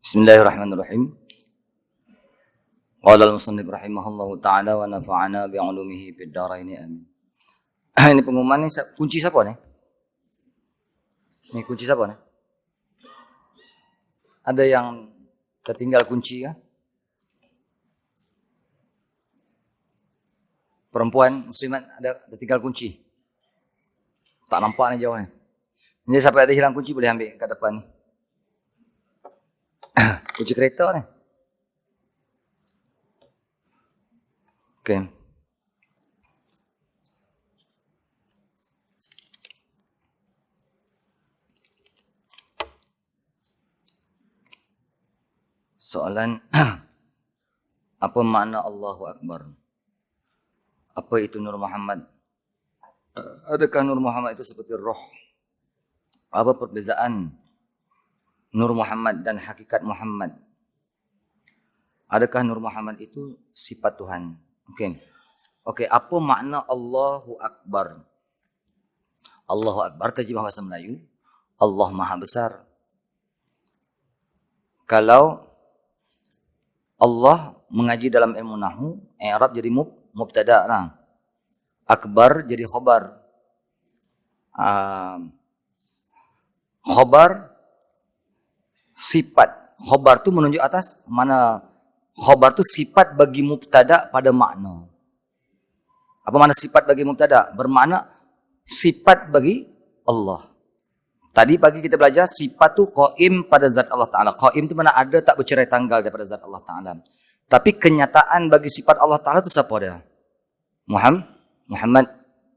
Bismillahirrahmanirrahim. Qala al-musannif rahimahullahu ta'ala wa nafa'ana bi'ulumihi fid dharain amin. Ini pengumuman ini kunci siapa nih? Ini kunci siapa nih? Ada yang tertinggal kunci ya? Perempuan muslimat ada tertinggal kunci. Tak nampak nih jauhnya. Ini sampai ada hilang kunci boleh ambil ke depan nih. Kunci kereta nih. Oke. Soalan apa makna Allahu Akbar? Apa itu Nur Muhammad? Adakah Nur Muhammad itu seperti roh? Apa perbezaan Nur Muhammad dan hakikat Muhammad? Adakah Nur Muhammad itu sifat Tuhan? Oke, apa makna Allahu Akbar? Allahu Akbar terjemah bahasa Melayu, Allah Maha Besar. Kalau Allah mengaji dalam ilmu nahwu, i'rab jadi mubtada lah. Akbar jadi khobar. Khobar sifat. Khobar itu menunjuk atas mana? Khobar itu sifat bagi mubtada pada makna. Apa makna sifat bagi mubtada? Bermakna sifat bagi Allah. Tadi pagi kita belajar sifat itu qaim pada zat Allah Ta'ala. Qaim itu mana ada tak bercerai tanggal daripada zat Allah Ta'ala. Tapi kenyataan bagi sifat Allah Ta'ala itu siapa dia? Muhammad.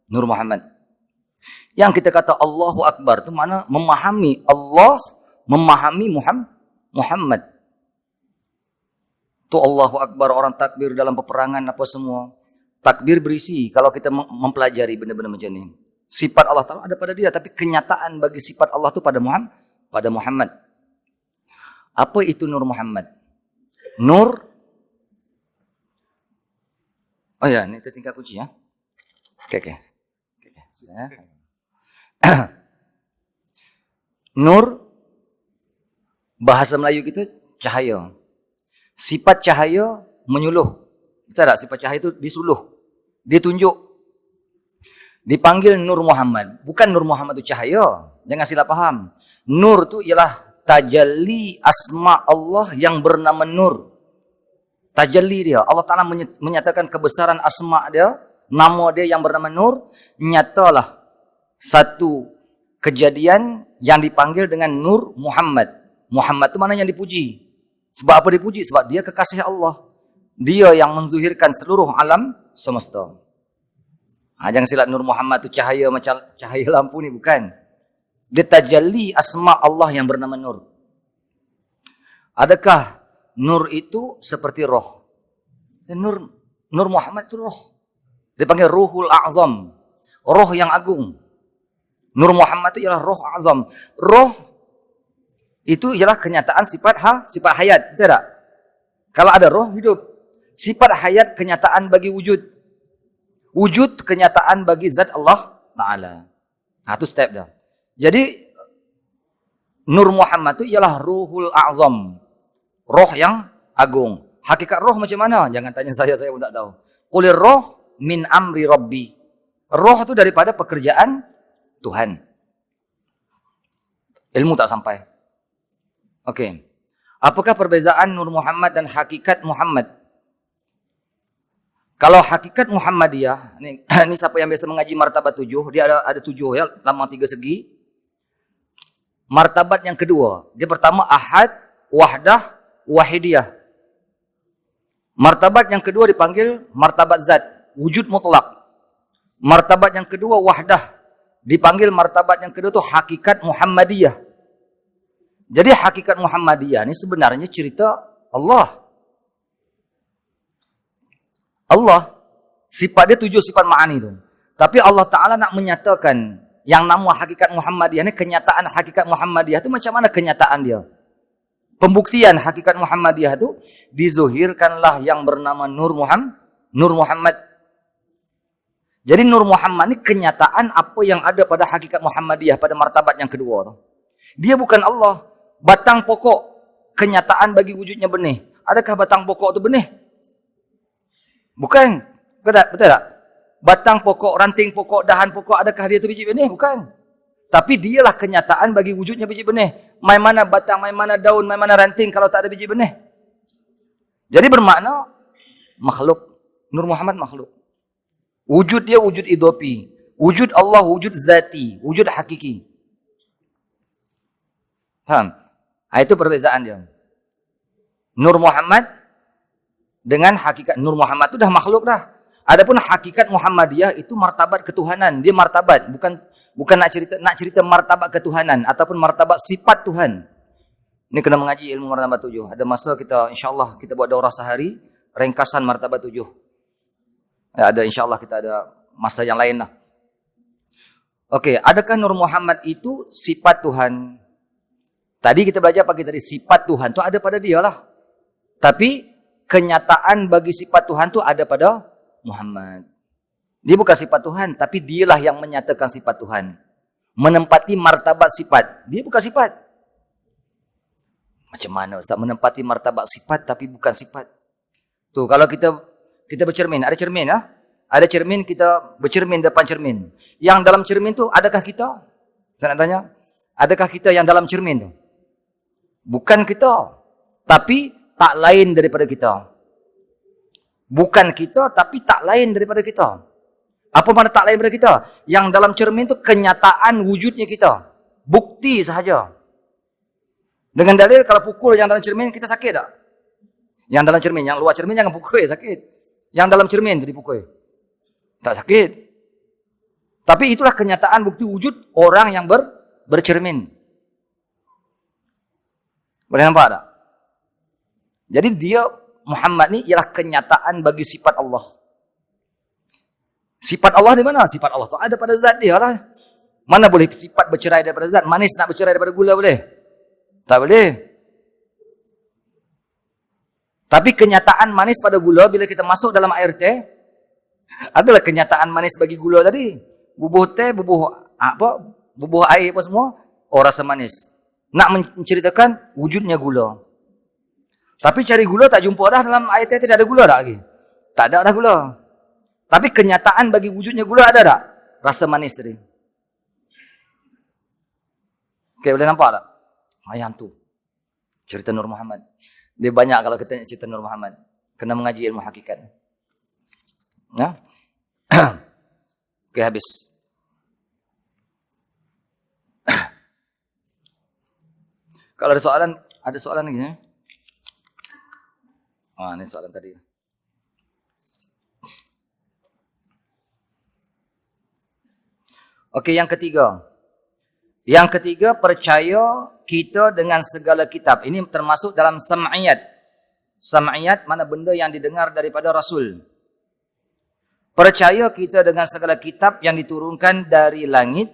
Nur Muhammad. Yang kita kata Allahu Akbar itu mana memahami Allah, memahami Muhammad. Itu Allahu Akbar, orang takbir dalam peperangan apa semua. Takbir berisi kalau kita mempelajari benda-benda macam ini. Sifat Allah Ta'ala ada pada dia, tapi kenyataan bagi sifat Allah itu pada Muhammad. Apa itu Nur Muhammad? Nur. Oh ya, ini tertinggal kunci ya. Oke. Nur, bahasa Melayu kita cahaya. Sifat cahaya menyuluh. Betul tak? Sifat cahaya itu disuluh. Ditunjuk. Dipanggil Nur Muhammad. Bukan Nur Muhammad itu cahaya. Jangan salah paham. Nur itu ialah tajalli asma Allah yang bernama Nur. Tajalli dia. Allah Ta'ala menyatakan kebesaran asma dia. Nama dia yang bernama Nur. Nyatalah satu kejadian yang dipanggil dengan Nur Muhammad. Muhammad itu mana yang dipuji. Sebab apa dipuji? Sebab dia kekasih Allah. Dia yang menzuhirkan seluruh alam semesta. Jangan silap Nur Muhammad itu cahaya macam cahaya lampu ni, bukan. Dia tajalli asma Allah yang bernama Nur. Adakah Nur itu seperti roh? Nur Muhammad itu roh. Dia panggil Ruhul A'zam. Roh yang agung. Nur Muhammad itu ialah roh azam. Roh itu ialah kenyataan sifat hayat. Betul tak? Kalau ada roh, hidup. Sifat hayat kenyataan bagi wujud. Wujud kenyataan bagi zat Allah Ta'ala. Itu step dah. Jadi, Nur Muhammad itu ialah Ruhul A'zam. Roh yang agung. Hakikat roh macam mana? Jangan tanya saya pun tak tahu. Qulir roh min amri Rabbi. Roh itu daripada pekerjaan Tuhan. Ilmu tak sampai. Oke. Apakah perbezaan Nur Muhammad dan hakikat Muhammad? Kalau hakikat Muhammadiyah, ini siapa yang biasa mengaji martabat 7, dia ada 7 ya, lambang 3 segi. Martabat yang kedua, dia pertama ahad, wahdah, wahidiyah. Martabat yang kedua dipanggil martabat zat, wujud mutlak. Martabat yang kedua wahdah, dipanggil martabat yang kedua itu hakikat Muhammadiyah. Jadi hakikat Muhammadiyah ini sebenarnya cerita Allah. Allah, sifat dia 7 sifat ma'ani itu. Tapi Allah Ta'ala nak menyatakan yang nama hakikat Muhammadiyah ini, kenyataan hakikat Muhammadiyah itu macam mana kenyataan dia? Pembuktian hakikat Muhammadiyah itu, dizuhirkanlah yang bernama Nur Muhammad. Jadi Nur Muhammad ini kenyataan apa yang ada pada hakikat Muhammadiyah, pada martabat yang kedua. Dia bukan Allah. Batang pokok kenyataan bagi wujudnya benih. Adakah batang pokok itu benih? Bukan. Betul tak? Batang pokok, ranting pokok, dahan pokok, adakah dia itu biji benih? Bukan. Tapi dialah kenyataan bagi wujudnya biji benih. Mai mana batang, mai mana daun, mai mana ranting kalau tak ada biji benih. Jadi bermakna makhluk. Nur Muhammad makhluk. Wujud dia wujud idopi. Wujud Allah wujud zati. Wujud hakiki. Faham? Itu perbezaan dia. Nur Muhammad dengan hakikat. Nur Muhammad itu dah makhluk dah. Adapun hakikat Muhammadiyah itu martabat ketuhanan. Dia martabat. Bukan nak cerita martabat ketuhanan. Ataupun martabat sifat Tuhan. Ini kena mengaji ilmu martabat 7. Ada masa kita, insyaAllah, kita buat daurah sehari. Ringkasan martabat 7. Ada insyaAllah kita ada masa yang lain lah. Okey, adakah Nur Muhammad itu sifat Tuhan? Tadi kita belajar pagi tadi, sifat Tuhan itu ada pada dia lah. Tapi kenyataan bagi sifat Tuhan itu ada pada Muhammad. Dia bukan sifat Tuhan, tapi dialah yang menyatakan sifat Tuhan. Menempati martabat sifat. Dia bukan sifat. Macam mana Ustaz menempati martabat sifat tapi bukan sifat? Tuh, kalau kita bercermin, ada cermin ah? Ada cermin, kita bercermin depan cermin. Yang dalam cermin tu adakah kita? Saya nak tanya, adakah kita yang dalam cermin tu? Bukan kita, tapi tak lain daripada kita. Bukan kita, tapi tak lain daripada kita. Apa makna tak lain daripada kita? Yang dalam cermin tu kenyataan wujudnya kita. Bukti sahaja. Dengan dalil kalau pukul yang dalam cermin kita sakit tak? Yang dalam cermin, yang luar cermin jangan pukul, sakit. Yang dalam cermin tu dipukul. Tak sakit. Tapi itulah kenyataan bukti wujud orang yang bercermin. Boleh nampak tak? Jadi dia, Muhammad ni ialah kenyataan bagi sifat Allah. Sifat Allah di mana? Sifat Allah tu ada pada zat dia lah. Mana boleh sifat bercerai daripada zat? Manis nak bercerai daripada gula boleh? Tak boleh. Tapi kenyataan manis pada gula bila kita masuk dalam air teh, adalah kenyataan manis bagi gula tadi. Bubuh teh, bubuh air apa semua, rasa manis. Nak menceritakan wujudnya gula. Tapi cari gula tak jumpa dah dalam air teh, tidak ada gula dah lagi. Tak ada dah gula. Tapi kenyataan bagi wujudnya gula ada tak? Rasa manis tadi. Okey, boleh nampak tak? Yang tu. Cerita Nur Muhammad. Dia banyak kalau kita cerita Nur Muhammad. Kena mengaji ilmu hakikat. Ya? Okey, habis. Kalau ada soalan lagi ya? Ini soalan tadi. Okey, yang ketiga. Yang ketiga, percaya kita dengan segala kitab. Ini termasuk dalam sam'iyat. Sam'iyat mana benda yang didengar daripada Rasul. Percaya kita dengan segala kitab yang diturunkan dari langit.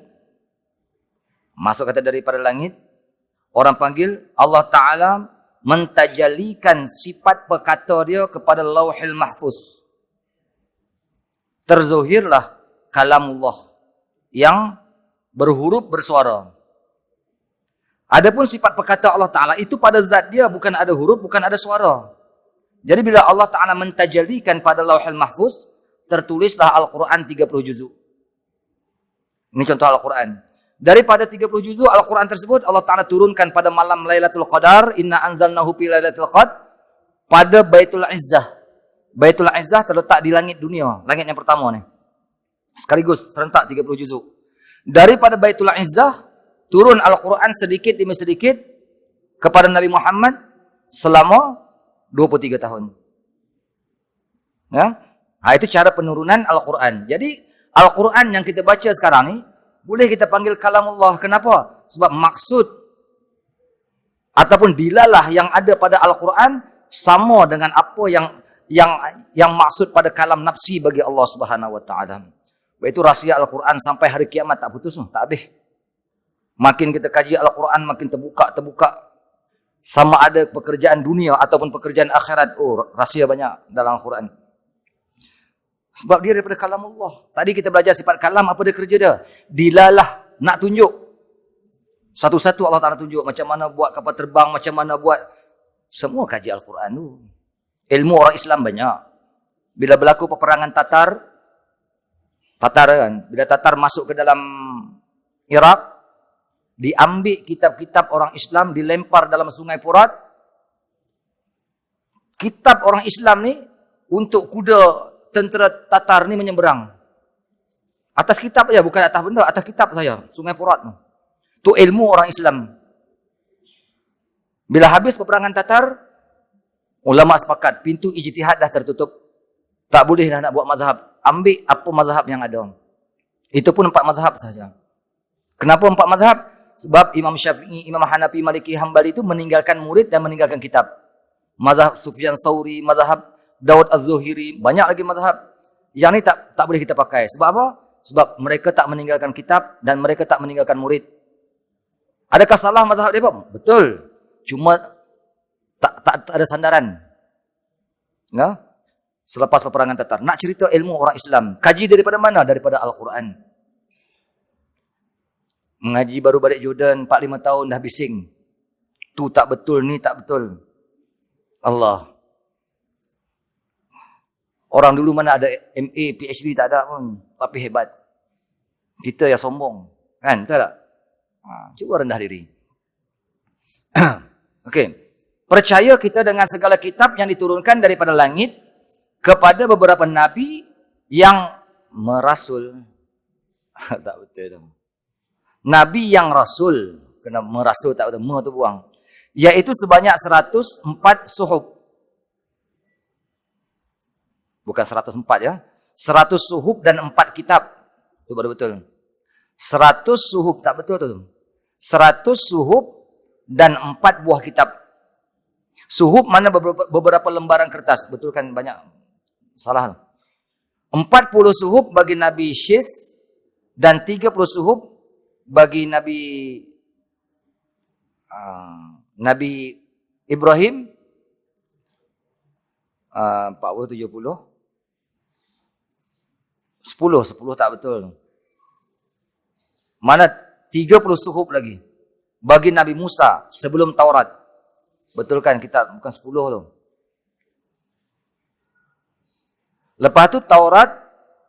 Masuk kata daripada langit. Orang panggil Allah Ta'ala mentajalikan sifat perkata dia kepada Lauhil Mahfuz. Terzuhirlah kalamullah yang berhuruf bersuara. Adapun sifat perkata Allah Ta'ala itu pada zat dia, bukan ada huruf, bukan ada suara. Jadi bila Allah Ta'ala mentajalikan pada Lauhil Mahfuz, tertulislah Al-Quran 30 juzuk. Ini contoh Al-Quran. Daripada 30 juzuk Al-Quran tersebut, Allah Ta'ala turunkan pada malam Lailatul Qadar, inna anzalnahu fi Lailatul Qadar, pada Baitul Izzah. Baitul Izzah terletak di langit dunia, langit yang pertama ni. Sekaligus serentak 30 juzuk. Daripada Baitul Izzah turun Al-Quran sedikit demi sedikit kepada Nabi Muhammad selama 23 tahun. Ya? Itu cara penurunan Al-Quran. Jadi Al-Quran yang kita baca sekarang ni boleh kita panggil kalamullah. Kenapa? Sebab maksud ataupun dilalah yang ada pada Al-Quran sama dengan apa yang maksud pada kalam nafsi bagi Allah Subhanahu Wa Taala. Itu rahsia Al-Quran sampai hari kiamat tak putus, tak habis. Makin kita kaji Al-Quran makin terbuka. Sama ada pekerjaan dunia ataupun pekerjaan akhirat. Rahsia banyak dalam Al-Quran. Sebab dia daripada kalam Allah. Tadi kita belajar sifat kalam, apa dia kerja dia? Dilalah, nak tunjuk. Satu-satu Allah Ta'ala tunjuk. Macam mana buat kapal terbang, macam mana buat Semua kaji Al-Quran tu. Ilmu orang Islam banyak. Bila berlaku peperangan Tatar kan, bila Tatar masuk ke dalam Iraq, diambil kitab-kitab orang Islam, dilempar dalam sungai Furat. Kitab orang Islam ni, untuk kuda tentera Tatar ni menyeberang. Atas kitab saja, bukan atas benda, atas kitab saya, sungai Furat tu. Tu ilmu orang Islam. Bila habis peperangan Tatar, ulama sepakat, pintu ijtihad dah tertutup. Tak boleh dah nak buat mazhab. Ambil apa mazhab yang ada. Itu pun 4 mazhab saja. Kenapa 4 mazhab? Sebab Imam Syafi'i, Imam Hanafi, Maliki, Hambali itu meninggalkan murid dan meninggalkan kitab. Mazhab Sufyan Tsauri, mazhab Daud Az-Zuhiri, banyak lagi mazhab. Yang ni tak boleh kita pakai. Sebab apa? Sebab mereka tak meninggalkan kitab dan mereka tak meninggalkan murid. Adakah salah mazhab dia? Betul. Cuma tak ada sandaran. Ya? Selepas peperangan Tatar. Nak cerita ilmu orang Islam. Kaji daripada mana? Daripada Al-Quran. Mengaji baru balik Jordan 4-5 tahun dah bising. Tu tak betul, ni tak betul. Allah. Orang dulu mana ada MA, PhD tak ada pun. Tapi hebat. Kita yang sombong. Kan? Betul tak? Cuba rendah diri. Okey. Percaya kita dengan segala kitab yang diturunkan daripada langit kepada beberapa nabi yang merasul. Tak betul tu. Nabi yang rasul. Kena merasul tak betul. Tu buang. Iaitu sebanyak 104 suhuf. Bukan 104 ya. 100 suhuf dan 4 kitab. Itu baru betul. 100 suhuf tak betul tu. 100 suhuf dan 4 buah kitab. Suhuf mana beberapa lembaran kertas. Betul kan banyak salah. 40 suhuf bagi Nabi Syith dan 30 suhuf bagi Nabi Ibrahim. 40, 70. 10 tak betul. Mana 30 suhuf lagi bagi Nabi Musa sebelum Taurat. Betul kan kita bukan 10 tu. Lepas tu Taurat,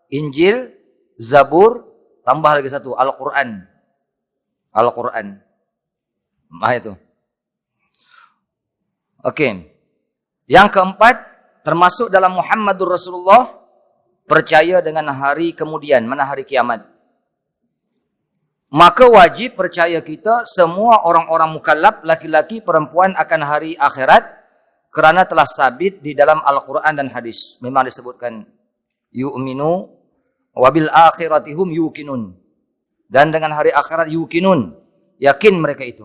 Injil, Zabur, tambah lagi satu, Al-Quran. Al-Quran. Itu. Okey. Yang keempat, termasuk dalam Muhammadur Rasulullah, percaya dengan hari kemudian, mana hari kiamat. Maka wajib percaya kita semua orang-orang mukallaf, laki-laki, perempuan akan hari akhirat kerana telah sabit di dalam Al-Quran dan hadis. Memang disebutkan yu'minu wabil akhiratihum yuqinun. Dan dengan hari akhirat yuqinun. Yakin mereka itu.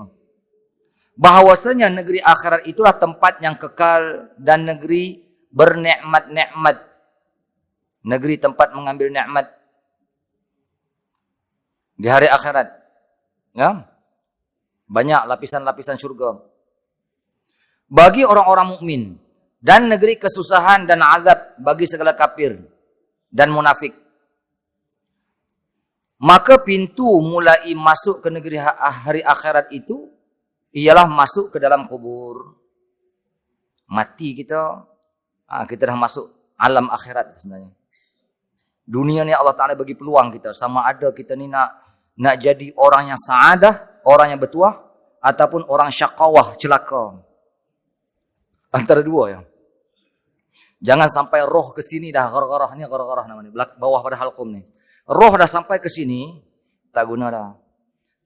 Bahawasanya negeri akhirat itulah tempat yang kekal dan negeri bernikmat-nikmat. Negeri tempat mengambil nikmat di hari akhirat. Ya? Banyak lapisan-lapisan syurga. Bagi orang-orang mukmin dan negeri kesusahan dan azab bagi segala kafir dan munafik. Maka pintu mulai masuk ke negeri hari akhirat itu ialah masuk ke dalam kubur. Mati kita, kita dah masuk alam akhirat sebenarnya. Dunia ni Allah Ta'ala bagi peluang kita. Sama ada kita ni nak jadi orang yang sa'adah, orang yang bertuah, ataupun orang syakawah, celaka. Antara dua ya. Jangan sampai roh ke sini dah, garah-garah ni, garah-garah namanya, bawah pada halqum ni. Roh dah sampai ke sini, tak guna dah.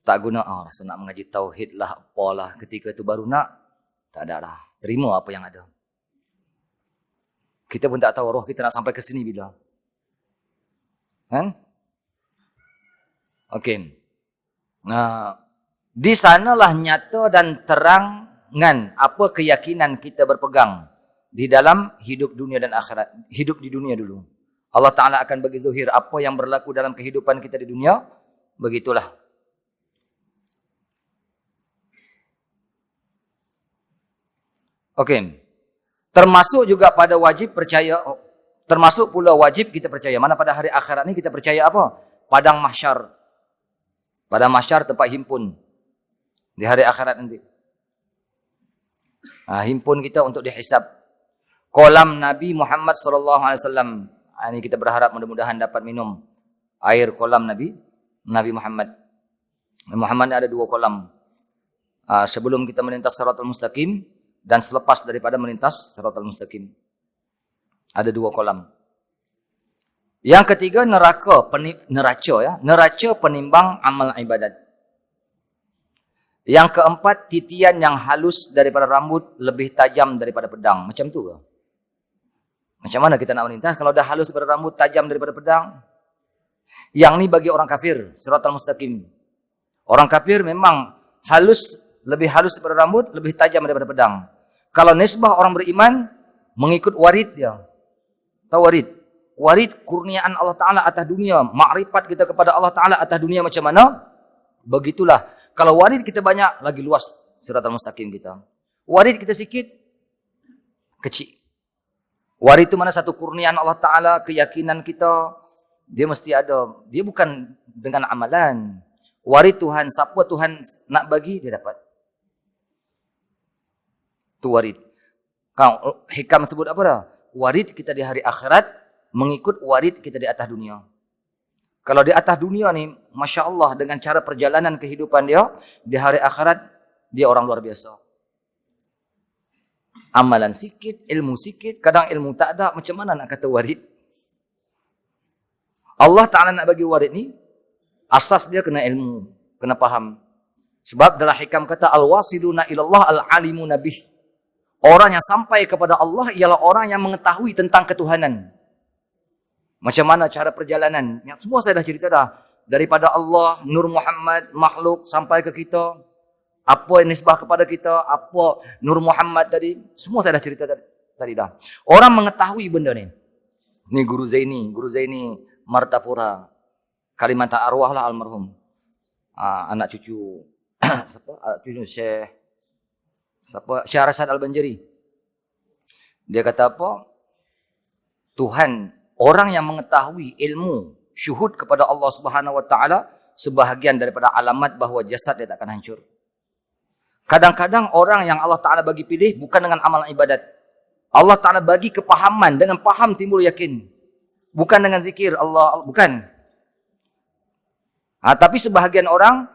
Tak guna, rasa nak mengaji tauhid lah, apalah. Ketika itu baru nak, tak ada dah. Terima apa yang ada. Kita pun tak tahu roh kita nak sampai ke sini bila. Kan? Okey. Nah, di sanalah nyata dan terangan apa keyakinan kita berpegang di dalam hidup dunia dan akhirat. Hidup di dunia dulu. Allah Ta'ala akan bagi zuhir apa yang berlaku dalam kehidupan kita di dunia. Begitulah. Okey. Termasuk juga pada wajib percaya, termasuk pula wajib kita percaya. Mana pada hari akhirat ni kita percaya apa? Padang mahsyar. Padang mahsyar tempat himpun. Di hari akhirat nanti. Himpun kita untuk dihisab. Kolam Nabi Muhammad sallallahu alaihi wasallam. Ini kita berharap mudah-mudahan dapat minum air kolam Nabi Muhammad. Nabi Muhammad ada 2 kolam. Sebelum kita melintas Shiratal Mustaqim dan selepas daripada melintas Shiratal Mustaqim. Ada 2 kolam. Yang ketiga neraca penimbang amal ibadat. Yang keempat titian yang halus daripada rambut lebih tajam daripada pedang. Macam tu ke? Macam mana kita nak melintas kalau dah halus daripada rambut, tajam daripada pedang? Yang ni bagi orang kafir, Shiratal Mustaqim. Orang kafir memang lebih halus daripada rambut, lebih tajam daripada pedang. Kalau nisbah orang beriman, mengikut warid dia. Tahu warid? Warid kurniaan Allah Ta'ala atas dunia. Makrifat kita kepada Allah Ta'ala atas dunia macam mana? Begitulah. Kalau warid kita banyak, lagi luas Shiratal Mustaqim kita. Warid kita sikit, kecil. Warid itu mana satu kurniaan Allah Ta'ala, keyakinan kita, dia mesti ada. Dia bukan dengan amalan. Warid Tuhan, siapa Tuhan nak bagi, dia dapat. Itu warid. Kau hikam sebut apa dah? Warid kita di hari akhirat, mengikut warid kita di atas dunia. Kalau di atas dunia ni, Masya Allah, dengan cara perjalanan kehidupan dia, di hari akhirat, dia orang luar biasa. Amalan sikit, ilmu sikit, kadang ilmu tak ada, macam mana nak kata warid? Allah Ta'ala nak bagi warid ni, asas dia kena ilmu, kena faham. Sebab dalam hikam kata, al-wasiluna ilallah al-alimu nabih. Orang yang sampai kepada Allah ialah orang yang mengetahui tentang ketuhanan. Macam mana cara perjalanan? Yang semua saya dah cerita dah. Daripada Allah, Nur Muhammad, makhluk sampai ke kita. Apa yang nisbah kepada kita, apa Nur Muhammad tadi. Semua saya dah cerita tadi dah. Orang mengetahui benda ni. Ni Guru Zaini Martapura. Kalimantan arwah lah almarhum. Anak cucu. Siapa? Cucu Syekh. Siapa? Syekh Rashad Al-Banjari. Dia kata apa? Tuhan, orang yang mengetahui ilmu syuhud kepada Allah Subhanahu Wa Taala sebahagian daripada alamat bahawa jasad dia tak akan hancur. Kadang-kadang orang yang Allah Ta'ala bagi pilih bukan dengan amal ibadat. Allah Ta'ala bagi kepahaman. Dengan faham timbul yakin. Bukan dengan zikir Allah. Bukan. Tapi sebahagian orang,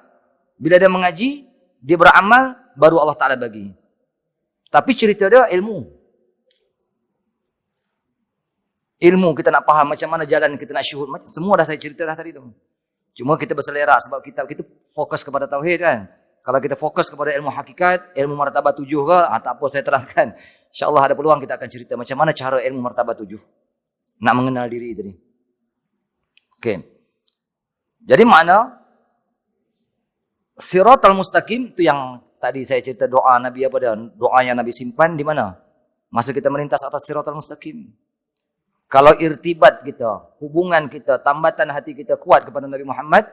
bila dia mengaji, dia beramal, baru Allah Ta'ala bagi. Tapi cerita dia ilmu. Ilmu kita nak faham macam mana jalan kita nak syuhud. Semua dah saya cerita dah tadi tu. Cuma kita berselera sebab kita fokus kepada tauhid kan. Kalau kita fokus kepada ilmu hakikat, ilmu martabat 7 ke, tak apa saya terangkan. InsyaAllah ada peluang kita akan cerita macam mana cara ilmu martabat 7. Nak mengenal diri tadi. Okey. Jadi makna Shiratal Mustaqim itu yang tadi saya cerita doa Nabi apa dia? Doa yang Nabi simpan di mana? Masa kita melintas atas Shiratal Mustaqim. Kalau irtibat kita, hubungan kita, tambatan hati kita kuat kepada Nabi Muhammad,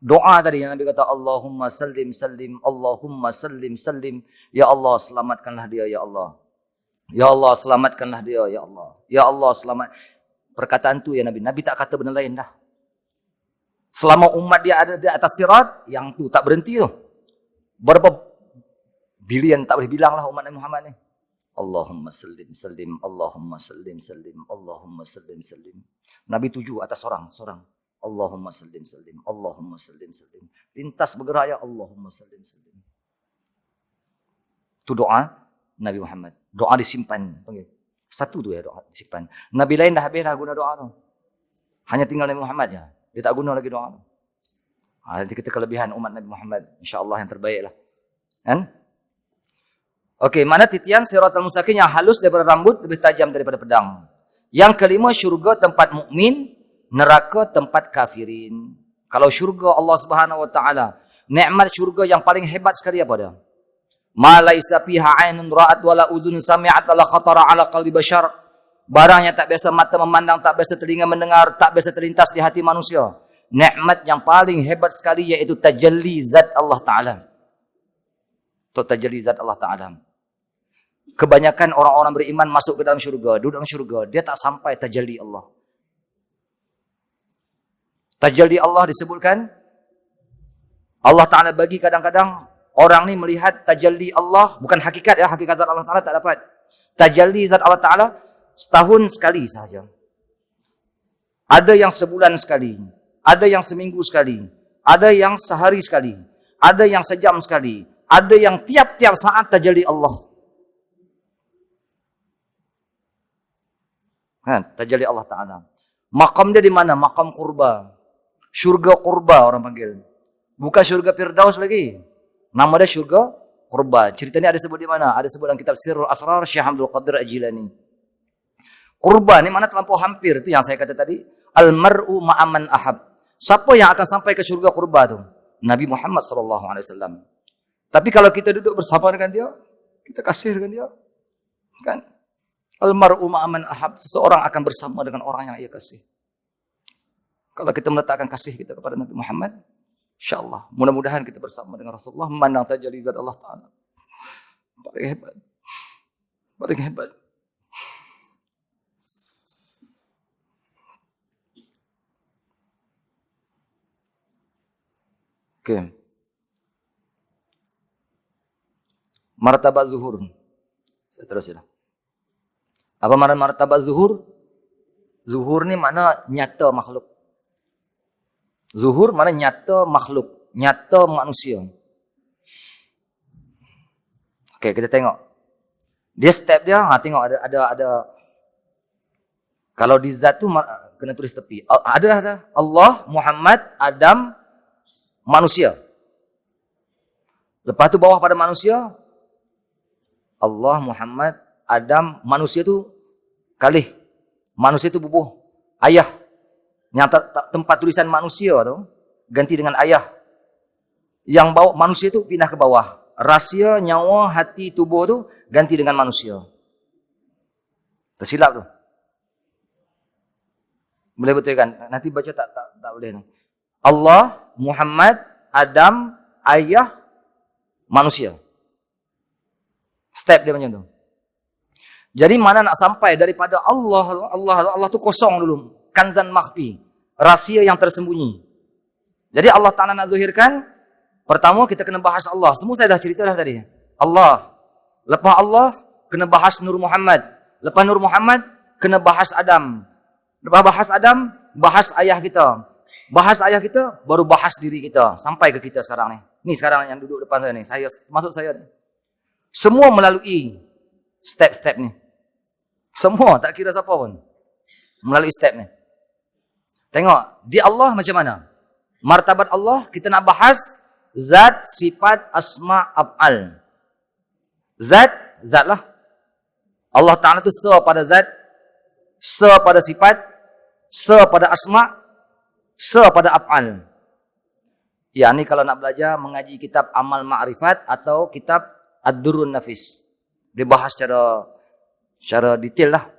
doa tadi yang Nabi kata, Allahumma sallim sallim, Allahumma sallim sallim. Ya Allah, selamatkanlah dia, Ya Allah. Ya Allah, selamatkanlah dia, Ya Allah. Ya Allah, selamat. Perkataan tu ya Nabi. Nabi tak kata benda lain dah. Selama umat dia ada di atas sirat, yang tu tak berhenti tu. Berapa bilion tak boleh bilang lah umat Nabi Muhammad ni. Allahumma sallim sallim, Allahumma sallim sallim, Allahumma sallim sallim. Nabi 7 atas seorang. Allahumma sallim sallim, Allahumma sallim sallim. Lintas bergerak ya Allahumma sallim sallim. Itu doa Nabi Muhammad. Doa disimpan. Panggil. Satu tu ya doa disimpan. Nabi lain dah habis dah guna doa tu. Hanya tinggal Nabi Muhammad je. Dia tak guna lagi doa tu. Nanti kita kelebihan umat Nabi Muhammad. InsyaAllah yang terbaik lah. Kan? Okey, mana titian Shiratal Mustaqim yang halus daripada rambut, lebih tajam daripada pedang. Yang kelima, syurga tempat mukmin, neraka tempat kafirin. Kalau syurga Allah Subhanahu Wa Taala, nikmat syurga yang paling hebat sekali apa dia? Ma laisa fiha 'ainun ra'at wala udhun sami'at wala khatara 'ala qalbi bashar. Barang yang tak biasa mata memandang, tak biasa telinga mendengar, tak biasa terlintas di hati manusia. Nikmat yang paling hebat sekali iaitu tajalli zat Allah Taala. Itu tajalli zat Allah Taala. Kebanyakan orang-orang beriman masuk ke dalam syurga, duduk dalam syurga, dia tak sampai tajalli Allah. Tajalli Allah disebutkan Allah Ta'ala bagi kadang-kadang Orang ni melihat tajalli Allah, bukan hakikat ya, hakikat zat Allah Ta'ala tak dapat. Tajalli zat Allah Ta'ala setahun sekali sahaja. Ada yang sebulan sekali, ada yang seminggu sekali, ada yang sehari sekali, ada yang sejam sekali, ada yang tiap-tiap saat tajalli Allah. Tajalli Allah Ta'ala. Maqam dia di mana? Maqam qurba. Syurga qurba orang panggil. Bukan syurga Firdaus lagi. Nama dia syurga qurba. Ceritanya ada sebut di mana? Ada sebut dalam kitab Sirrul Asrar Syekh Abdul Qadir Al-Jilani. Qurba ni mana terlampau hampir, itu yang saya kata tadi. Al-mar'u ma'aman ahab. Siapa yang akan sampai ke syurga qurba tu? Nabi Muhammad SAW. Tapi kalau kita duduk bersama dengan dia, kita kasih dengan dia, kan? Al-mar'u ma'aman ahab. Seseorang akan bersama dengan orang yang ia kasih. Kalau kita meletakkan kasih kita kepada Nabi Muhammad, InsyaAllah. Mudah-mudahan kita bersama dengan Rasulullah memandang tajalli zat Allah Ta'ala. Paling hebat. Paling hebat. Oke. Martabat zuhur. Saya terus ya. Apa makna martabat zuhur? Zuhur ni mana nyata makhluk. Zuhur mana nyata makhluk, nyata manusia. Okey, kita tengok. Dia step dia, tengok ada kalau di zat tu kena tulis tepi. Ada Allah, Muhammad, Adam, manusia. Lepas tu bawah pada manusia Allah, Muhammad, Adam, manusia tu kalih. Manusia tu bubuh ayah. Yang tempat tulisan manusia tu ganti dengan ayah. Yang bawa manusia tu pindah ke bawah. Rahsia, nyawa, hati, tubuh tu ganti dengan manusia. Tersilap tu. Boleh betulkan? Nanti baca tak boleh. Allah, Muhammad, Adam, ayah, manusia. Step dia macam tu. Jadi mana nak sampai daripada Allah tu kosong dulu. Kanzan makhfi. Rahsia yang tersembunyi. Jadi Allah Ta'ala nak zuhirkan, pertama kita kena bahas Allah. Semua saya dah cerita dah tadi. Allah. Lepas Allah, kena bahas Nur Muhammad. Lepas Nur Muhammad, kena bahas Adam. Lepas bahas Adam, bahas ayah kita. Bahas ayah kita, baru bahas diri kita. Sampai ke kita sekarang ni. Ni sekarang yang duduk depan saya ni. Saya, masuk saya ni. Semua melalui step-step ni. Semua, tak kira siapa pun. Melalui step ni. Tengok, di Allah macam mana? Martabat Allah, kita nak bahas zat, sifat, asma, af'al. Zat lah. Allah Ta'ala tu se pada zat, se pada sifat, se pada asma, se pada af'al. Ya, ni kalau nak belajar mengaji kitab Amal Ma'rifat atau kitab Ad-Durrun Nafis. Dia bahas secara detail lah.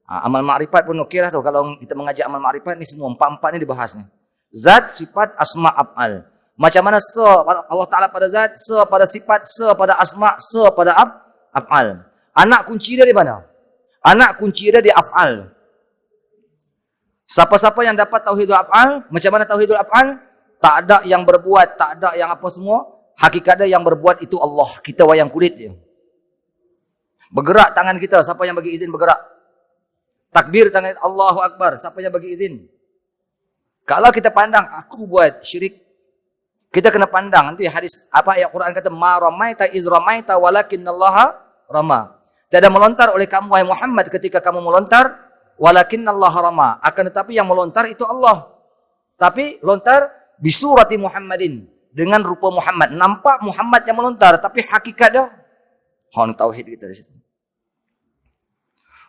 Amal Ma'rifat pun okey lah tu. Kalau kita mengaji Amal Ma'rifat ni semua, empat-empat ni dibahas ni. Zat, sifat, asma, af'al. Macam mana se Allah Ta'ala pada zat, se pada sifat, se pada asma, se pada af'al. Anak kunci dia di mana? Anak kunci dia di af'al. Siapa-siapa yang dapat tauhidul af'al, macam mana tauhidul af'al? Tak ada yang berbuat, tak ada yang apa semua. Hakikat dia yang berbuat itu Allah. Kita wayang kulit je. Bergerak tangan kita, siapa yang bagi izin bergerak? Takbir tangan Allahu Akbar, siapa yang bagi izin? Kalau kita pandang aku buat syirik, kita kena pandang nanti hadis apa ayat Quran kata ma ramaita iz ramaita walakinallaha rama. Tiada melontar oleh kamu wahai Muhammad ketika kamu melontar, walakinallaha rama. Akan tetapi yang melontar itu Allah. Tapi lontar bi surati Muhammadin, dengan rupa Muhammad. Nampak Muhammad yang melontar, tapi hakikat dia tauhid kita di situ.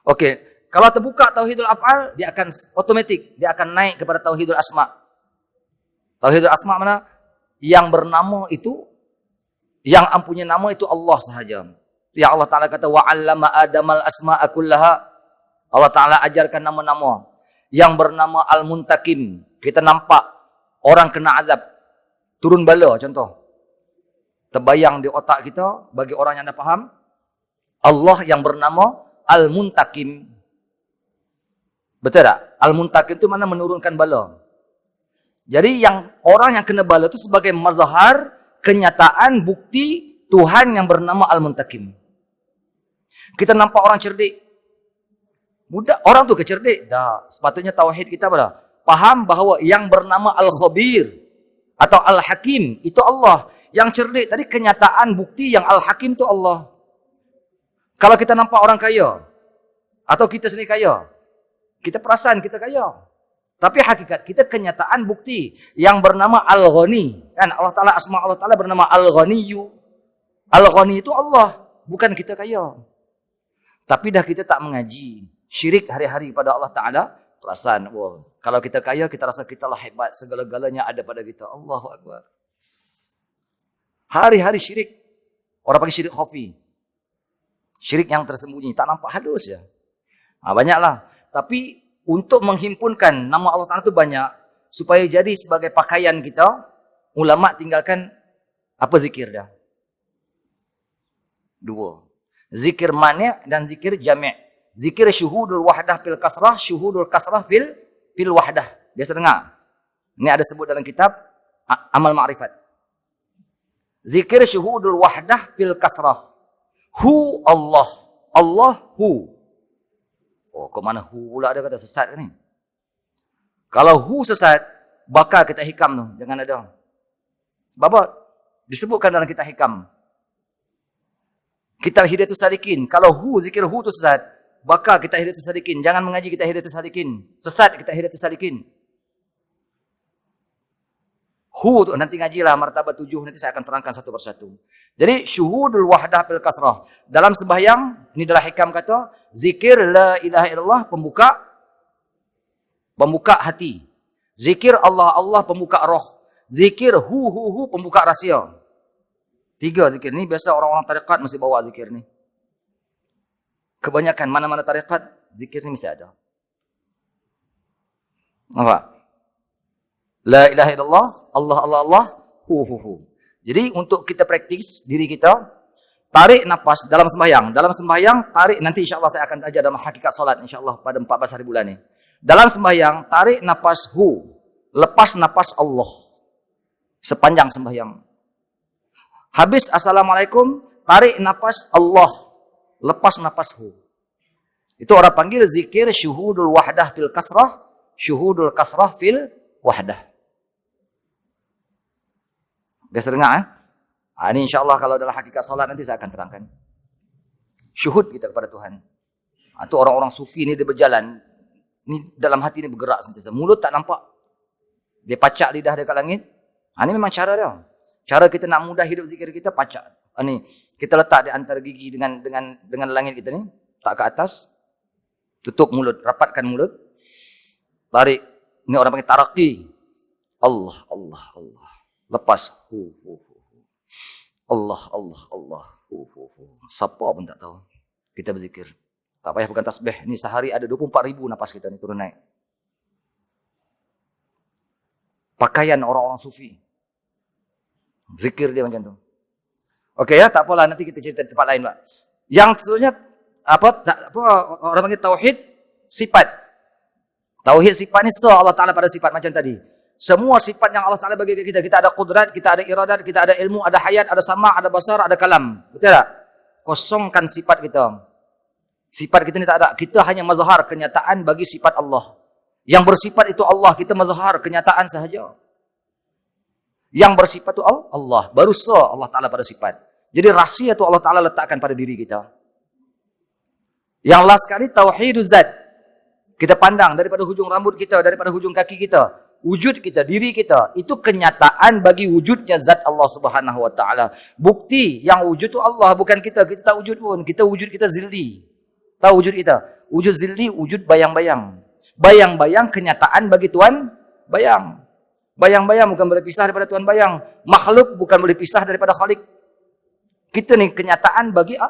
Okey. Kalau terbuka tauhidul af'al, dia akan otomatik, dia akan naik kepada tauhidul asma. Tauhidul asma mana? Yang bernama itu, yang mempunyai nama itu Allah sahaja. Yang Allah Ta'ala kata, wa'allama adamal asma'a kullaha. Allah Ta'ala ajarkan nama-nama. Yang bernama Al-Muntakim. Kita nampak orang kena azab. Turun bala contoh. Terbayang di otak kita, bagi orang yang dah faham, Allah yang bernama Al-Muntakim. Betul tak? Al-Muntakim itu mana menurunkan bala. Jadi yang orang yang kena bala itu sebagai mazhar kenyataan bukti Tuhan yang bernama Al-Muntakim. Kita nampak orang cerdik. Mudah, orang tu kecerdik. Dah, sepatutnya tauhid kita pada faham bahawa yang bernama Al-Khabir atau Al-Hakim itu Allah. Yang cerdik tadi kenyataan bukti yang Al-Hakim itu Allah. Kalau kita nampak orang kaya atau kita sendiri kaya, kita perasan kita kaya. Tapi hakikat kita kenyataan bukti yang bernama Al-Ghani. Kan Allah Ta'ala, asma Allah Ta'ala bernama Al-Ghaniyu. Al-Ghani itu Allah, bukan kita kaya. Tapi dah kita tak mengaji, syirik hari-hari pada Allah Ta'ala, perasan, wow, kalau kita kaya, kita rasa kita lah hebat, segala-galanya ada pada kita. Allahu Akbar. Hari-hari syirik. Orang panggil syirik khafi. Syirik yang tersembunyi, tak nampak halus ya. Banyaklah. Tapi untuk menghimpunkan nama Allah Ta'ala itu banyak, supaya jadi sebagai pakaian kita, ulama tinggalkan apa zikir dah? Dua. Zikir mani' dan zikir jami'. Zikir syuhudul wahdah fil kasrah, syuhudul kasrah fil wahdah. Biasa dengar. Ini ada sebut dalam kitab Amal Ma'rifat. Zikir syuhudul wahdah fil kasrah. Hu Allah. Allah hu. Oh, ke mana hu pula ada kata sesat ni? Kalau hu sesat, bakal kita hikam tu. Jangan ada. Sebab apa? Disebutkan dalam kitab hikam. Kitab Hidayatus Salikin. Kalau hu, zikir hu tu sesat, bakal kita Hidayatus Salikin. Jangan mengaji kita Hidayatus Salikin. Sesat kita Hidayatus Salikin. Hu tu nanti ngajilah martabat 7, nanti saya akan terangkan satu persatu. Jadi syuhudul wahdah fil kasrah. Dalam sembahyang, ini adalah hikam kata, zikir la ilaha illallah pembuka hati. Zikir Allah Allah pembuka roh. Zikir hu pembuka rahsia. 3 zikir ni biasa orang-orang tarekat mesti bawa zikir ni. Kebanyakan mana-mana tarekat zikir ni mesti ada. Nampak? La ilaha illallah, Allah Allah Allah, hu. Jadi untuk kita praktis diri kita, tarik nafas dalam sembahyang. Dalam sembahyang tarik, nanti insya-Allah saya akan ajar dalam hakikat solat insya-Allah pada 14 hari bulan ni. Dalam sembahyang tarik nafas hu, lepas nafas Allah. Sepanjang sembahyang. Habis assalamualaikum, tarik nafas Allah, lepas nafas hu. Itu orang panggil zikir syuhudul wahdah fil kasrah, syuhudul kasrah fil wahdah. Biasa dengar ini insyaAllah kalau dalam hakikat salat nanti saya akan terangkan. Syuhud kita kepada Tuhan. Itu orang-orang sufi ni dia berjalan, ni dalam hati ni bergerak sentiasa. Mulut tak nampak. Dia pacak lidah dekat langit. Ini memang cara dia. Cara kita nak mudah hidup zikir kita, pacak. Ni kita letak di antara gigi dengan langit kita ni, tak ke atas. Tutup mulut, rapatkan mulut. Tarik. Ini orang panggil taraqi. Allah, Allah, Allah. Lepas hu. Allah, Allah, Allah. Hu. Siapa pun tak tahu. Kita berzikir. Tak payah bukan tasbih. Ni sehari ada 24,000 nafas kita ni turun naik. Pakaian orang-orang sufi. Zikir dia macam tu. Okey ya, tak apalah nanti kita cerita di tempat lain lah. Yang sebenarnya orang panggil tauhid sifat. Tauhid sifat ni Allah Taala pada sifat macam tadi. Semua sifat yang Allah Taala bagi kita. Kita ada qudrat, kita ada iradat, kita ada ilmu, ada hayat, ada sama, ada basar, ada kalam. Betul tak? Kosongkan sifat kita. Sifat kita ni tak ada. Kita hanya mazhar kenyataan bagi sifat Allah. Yang bersifat itu Allah, kita mazhar kenyataan sahaja. Yang bersifat itu Allah. Baru Allah Ta'ala pada sifat. Jadi rahsia itu Allah Ta'ala letakkan pada diri kita. Yang last sekali, tauhiduz zat. Kita pandang daripada hujung rambut kita, daripada hujung kaki kita, wujud kita, diri kita. Itu kenyataan bagi wujudnya zat Allah Subhanahu Wa Ta'ala. Bukti yang wujud itu Allah, bukan kita. Kita tak wujud pun. Kita wujud kita zilli. Tahu wujud kita? Wujud zilli, wujud bayang-bayang. Bayang-bayang kenyataan bagi Tuhan bayang. Bayang-bayang bukan boleh pisah daripada Tuhan bayang. Makhluk bukan boleh pisah daripada Khalik. Kita ni kenyataan bagi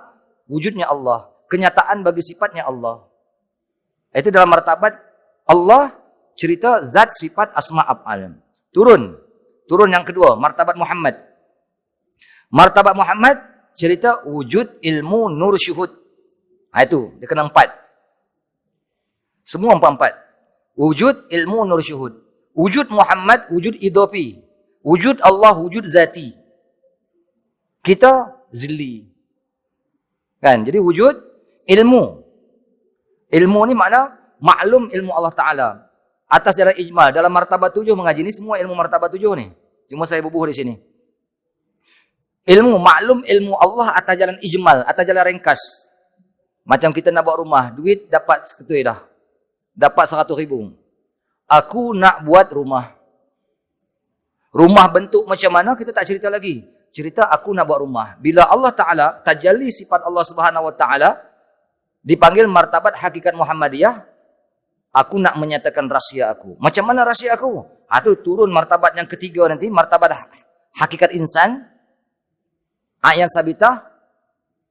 wujudnya Allah. Kenyataan bagi sifatnya Allah. Itu dalam martabat Allah cerita zat sifat asma af'al. Turun yang kedua, martabat Muhammad. Martabat Muhammad cerita wujud ilmu nur syuhud. Itu dia kena 4. Semua 4. Wujud ilmu nur syuhud. Wujud Muhammad, wujud idafi. Wujud Allah, wujud zati. kita zilli. Kan? Jadi wujud ilmu. Ilmu ni makna maklum ilmu Allah Ta'ala. Atas jalan ijmal. Dalam martabat 7 mengaji ni semua ilmu martabat 7 ni. Cuma saya bubuh di sini. Ilmu, maklum ilmu Allah atas jalan ijmal, atas jalan ringkas. Macam kita nak buat rumah, duit dapat seketui dah. Dapat 100,000. Aku nak buat rumah. Rumah bentuk macam mana kita tak cerita lagi. Cerita aku nak buat rumah. Bila Allah Ta'ala, tajalli sifat Allah Subhanahu Wa Ta'ala, dipanggil martabat hakikat Muhammadiyah, aku nak menyatakan rahsia aku. Macam mana rahsia aku? Itu turun martabat yang ketiga nanti, martabat hakikat insan, ayat sabitah,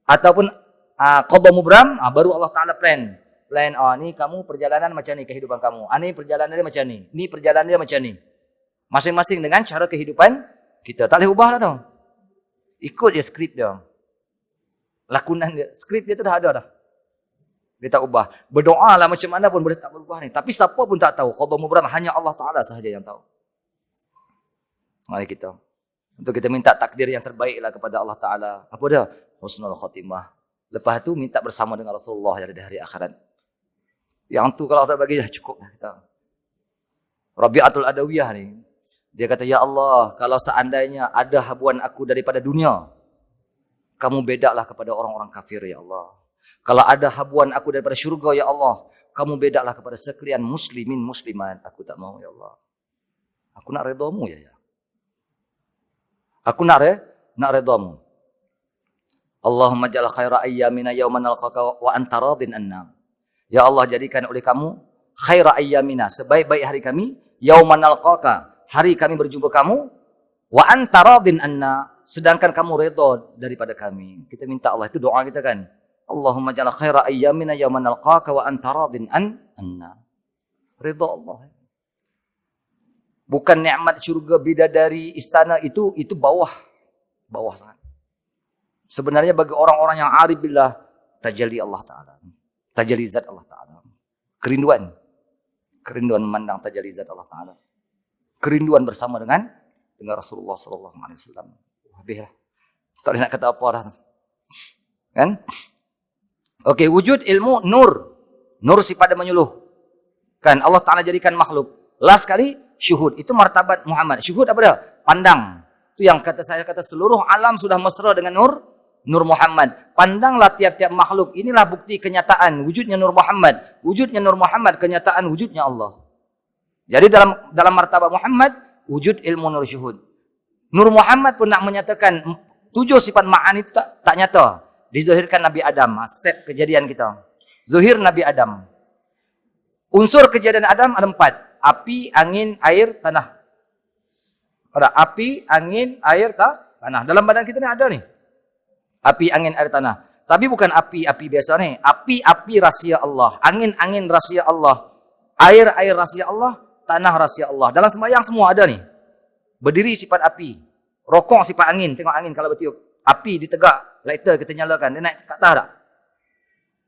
ataupun qadha mubram, baru Allah Ta'ala plan. Ni kamu perjalanan macam ni kehidupan kamu. Ni perjalanan dia macam ni. Ni perjalanan dia macam ni. Masing-masing dengan cara kehidupan kita. Tak boleh ubah lah tau. Ikut je skrip dia. Lakonan dia. Skrip dia tu dah ada dah. Dia tak ubah. Berdoa lah macam mana pun boleh tak berubah ni. Tapi siapa pun tak tahu. Qadha mubram hanya Allah Ta'ala sahaja yang tahu. Mari kita. Untuk kita minta takdir yang terbaik lah kepada Allah Ta'ala. Apa dia? Husnul khatimah. Lepas tu minta bersama dengan Rasulullah yang ada di hari akhirat. Yang tu kalau Allah bagi dah cukup lah kita. Rabi'atul Adawiyah ni. Dia kata, ya Allah, kalau seandainya ada habuan aku daripada dunia, kamu bedalah kepada orang-orang kafir, ya Allah. Kalau ada habuan aku daripada syurga, ya Allah, kamu bedalah kepada sekalian muslimin, muslimat. Aku tak mau, ya Allah. Aku nak redamu, ya. Aku nak redamu. Allahumma ja'al khaira ayyamina yawman nalqaka wa anta radin anna. Ya Allah, jadikan oleh kamu khaira ayyamina, sebaik-baik hari kami, yawman nalqaka, hari kami berjumpa kamu, wa anta radin anna, sedangkan kamu redha daripada kami. Kita minta Allah, itu doa kita kan. Allahumma ja'al khaira ayyamina yawman nalqaka wa anta radin anna. Redha Allah. Bukan nikmat syurga, bidadari, istana, itu bawah sangat. Sebenarnya bagi orang-orang yang arif billah, tajalli Allah Ta'ala. Tajalli zat Allah Ta'ala. Kerinduan memandang tajalli zat Allah Ta'ala. Kerinduan bersama dengan Rasulullah SAW. Habislah. Tak boleh nak kata apa dah. Kan? Okey, wujud ilmu nur. Nur sifat dia menyuluh. Kan? Allah Ta'ala jadikan makhluk. Last kali, syuhud. Itu martabat Muhammad. Syuhud apa dia? Pandang. Itu yang saya kata seluruh alam sudah mesra dengan Nur Muhammad. Pandanglah tiap-tiap makhluk. Inilah bukti kenyataan wujudnya Nur Muhammad. Wujudnya Nur Muhammad, kenyataan wujudnya Allah. Jadi dalam martabat Muhammad, wujud ilmu nur syuhud. Nur Muhammad pun nak menyatakan 7 sifat ma'ani itu tak nyata. Dizahirkan Nabi Adam. Set kejadian kita. Zuhir Nabi Adam. Unsur kejadian Adam ada 4. Api, angin, air, tanah. Ada api, angin, air, tanah. Dalam badan kita ni ada ni. Api, angin, air, tanah. Tapi bukan api biasa ni. Api rahsia Allah. Angin rahsia Allah. Air rahsia Allah. Tanah rahsia Allah. Dalam sembahyang semua ada ni. Berdiri sifat api. Rokok sifat angin. Tengok angin kalau bertiup. Api ditegak. Lighter kita nyalakan. Dia naik kat atas tak?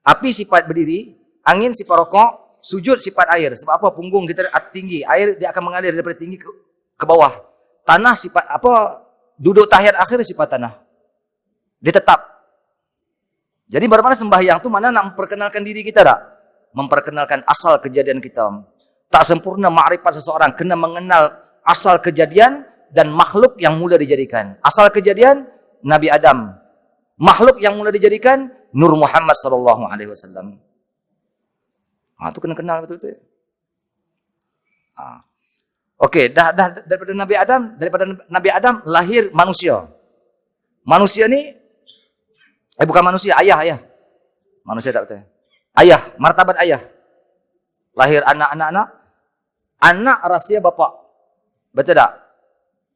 Api sifat berdiri. Angin sifat rokok. Sujud sifat air. Sebab apa? Punggung kita tinggi. Air dia akan mengalir daripada tinggi ke bawah. Tanah sifat apa? Duduk tahiyat akhir sifat tanah. Dia tetap. Jadi bagaimana sembahyang tu mana nak memperkenalkan diri kita tak? Memperkenalkan asal kejadian kita. Tak sempurna ma'rifat seseorang. Kena mengenal asal kejadian dan makhluk yang mula dijadikan. Asal kejadian Nabi Adam. Makhluk yang mula dijadikan Nur Muhammad SAW. Itu kena kenal betul-betul. Okey, dah daripada Nabi Adam lahir manusia. Manusia ni bukan manusia, ayah. Manusia tak betul. Ayah, martabat ayah. Lahir anak. Anak rahsia bapa. Betul tak?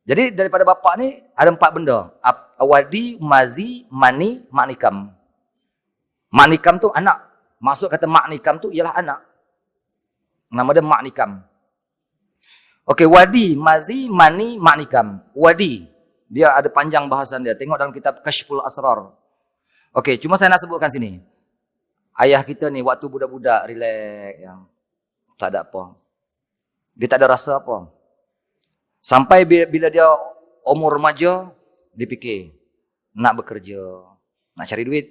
Jadi daripada bapa ni ada 4 benda. Wadi, mazi, mani, maknikam. Maknikam tu anak. Maksud kata maknikam tu ialah anak. Nama dia maknikam. Okey, wadi, mazi, mani, maknikam. Wadi. Dia ada panjang bahasan dia. Tengok dalam kitab Kashful Asrar. Okey, cuma saya nak sebutkan sini. Ayah kita ni waktu budak-budak relax yang tak ada apa. Dia tak ada rasa apa. Sampai bila dia umur remaja, dia fikir, nak bekerja, nak cari duit.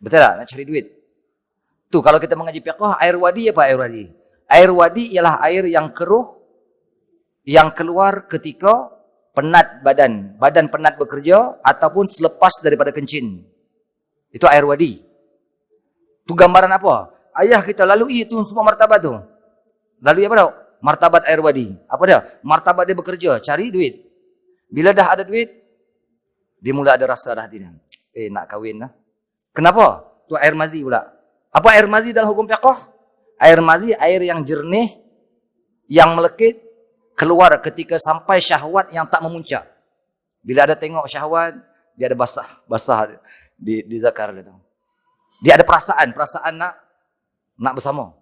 Betul tak? Nak cari duit. Tu kalau kita mengaji fiqh, air wadi apa air wadi? Air wadi ialah air yang keruh yang keluar ketika penat badan penat bekerja ataupun selepas daripada kencing. Itu air wadi. Tu gambaran apa? Ayah kita lalui itu semua martabat tu. Lalui apa tau? Martabat air wadi. Apa dia? Martabat dia bekerja, cari duit. Bila dah ada duit, dia mula ada rasa dah dia. Nak kahwin lah. Kenapa? Tu air mazi pula. Apa air mazi dalam hukum fiqh? Air mazi air yang jernih, yang melekit, keluar ketika sampai syahwat yang tak memuncak. Bila ada tengok syahwat, dia ada basah di zakar dia tu. Dia ada perasaan nak bersama.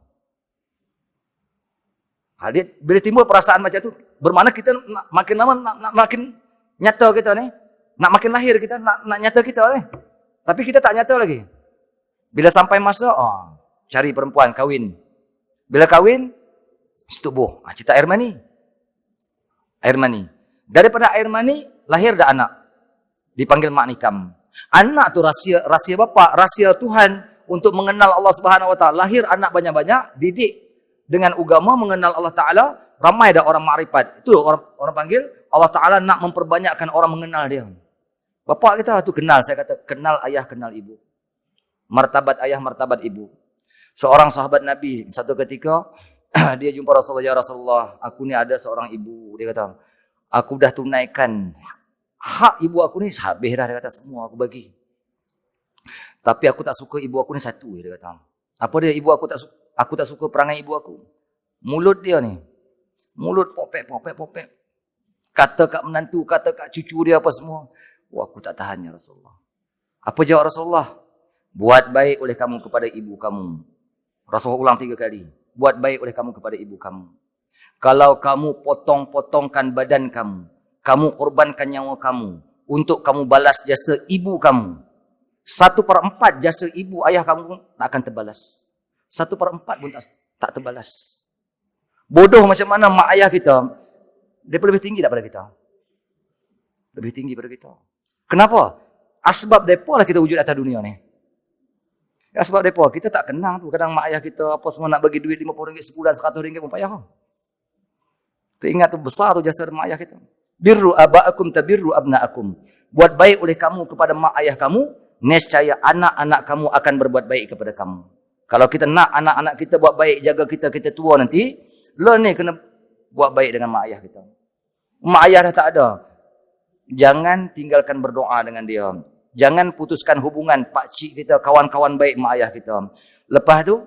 Bila timbul perasaan macam tu, bermakna kita makin lama nak makin nyata kita ni. Nak makin lahir kita, nak nyata kita ni. Tapi kita tak nyata lagi. Bila sampai masa, cari perempuan, kahwin. Bila kahwin, setubuh. Cita air mani. Air mani. Daripada air mani, lahir dah anak. Dipanggil mak nikam. Anak tu rahsia bapa, rahsia Tuhan untuk mengenal Allah Subhanahu Wa Taala. Lahir anak banyak-banyak, didik dengan agama mengenal Allah Taala, ramai dah orang makrifat. Itu orang panggil Allah Taala nak memperbanyakkan orang mengenal dia. Bapak kita tu kenal, saya kata kenal ayah, kenal ibu. Martabat ayah, martabat ibu. Seorang sahabat Nabi satu ketika dia jumpa Rasulullah, ya Rasulullah, aku ni ada seorang ibu, dia kata, aku dah tunaikan hak ibu aku ni habis dah, dia kata semua aku bagi. Tapi aku tak suka ibu aku ni satu, dia kata. Apa dia? Ibu aku tak suka perangai ibu aku. Mulut dia ni. Mulut popek. Kata kat menantu, kata kat cucu dia apa semua. Wah, aku tak tahan ya Rasulullah. Apa jawab Rasulullah? Buat baik oleh kamu kepada ibu kamu. Rasulullah ulang 3 kali. Buat baik oleh kamu kepada ibu kamu. Kalau kamu potong-potongkan badan kamu, kamu korbankan nyawa kamu untuk kamu balas jasa ibu kamu, 1/4 jasa ibu ayah kamu tak akan terbalas. 1/4 pun tak terbalas. Bodoh macam mana mak ayah kita, dia lebih tinggi daripada kita. Lebih tinggi daripada kita. Kenapa? Asbab mereka lah kita wujud atas dunia ni. Sebab mereka, kita tak kenang tu. Kadang mak ayah kita apa semua nak bagi duit RM50 sebulan, RM100 pun payah. Tu ingat tu besar tu jasa mak ayah kita. Birru aba'akum tabirru abna'akum. Buat baik oleh kamu kepada mak ayah kamu, nescaya anak-anak kamu akan berbuat baik kepada kamu. Kalau kita nak anak-anak kita buat baik, jaga kita tua nanti, lo ni kena buat baik dengan mak ayah kita. Mak ayah dah tak ada. Jangan tinggalkan berdoa dengan dia. Jangan putuskan hubungan pakcik kita, kawan-kawan baik mak ayah kita. Lepas tu,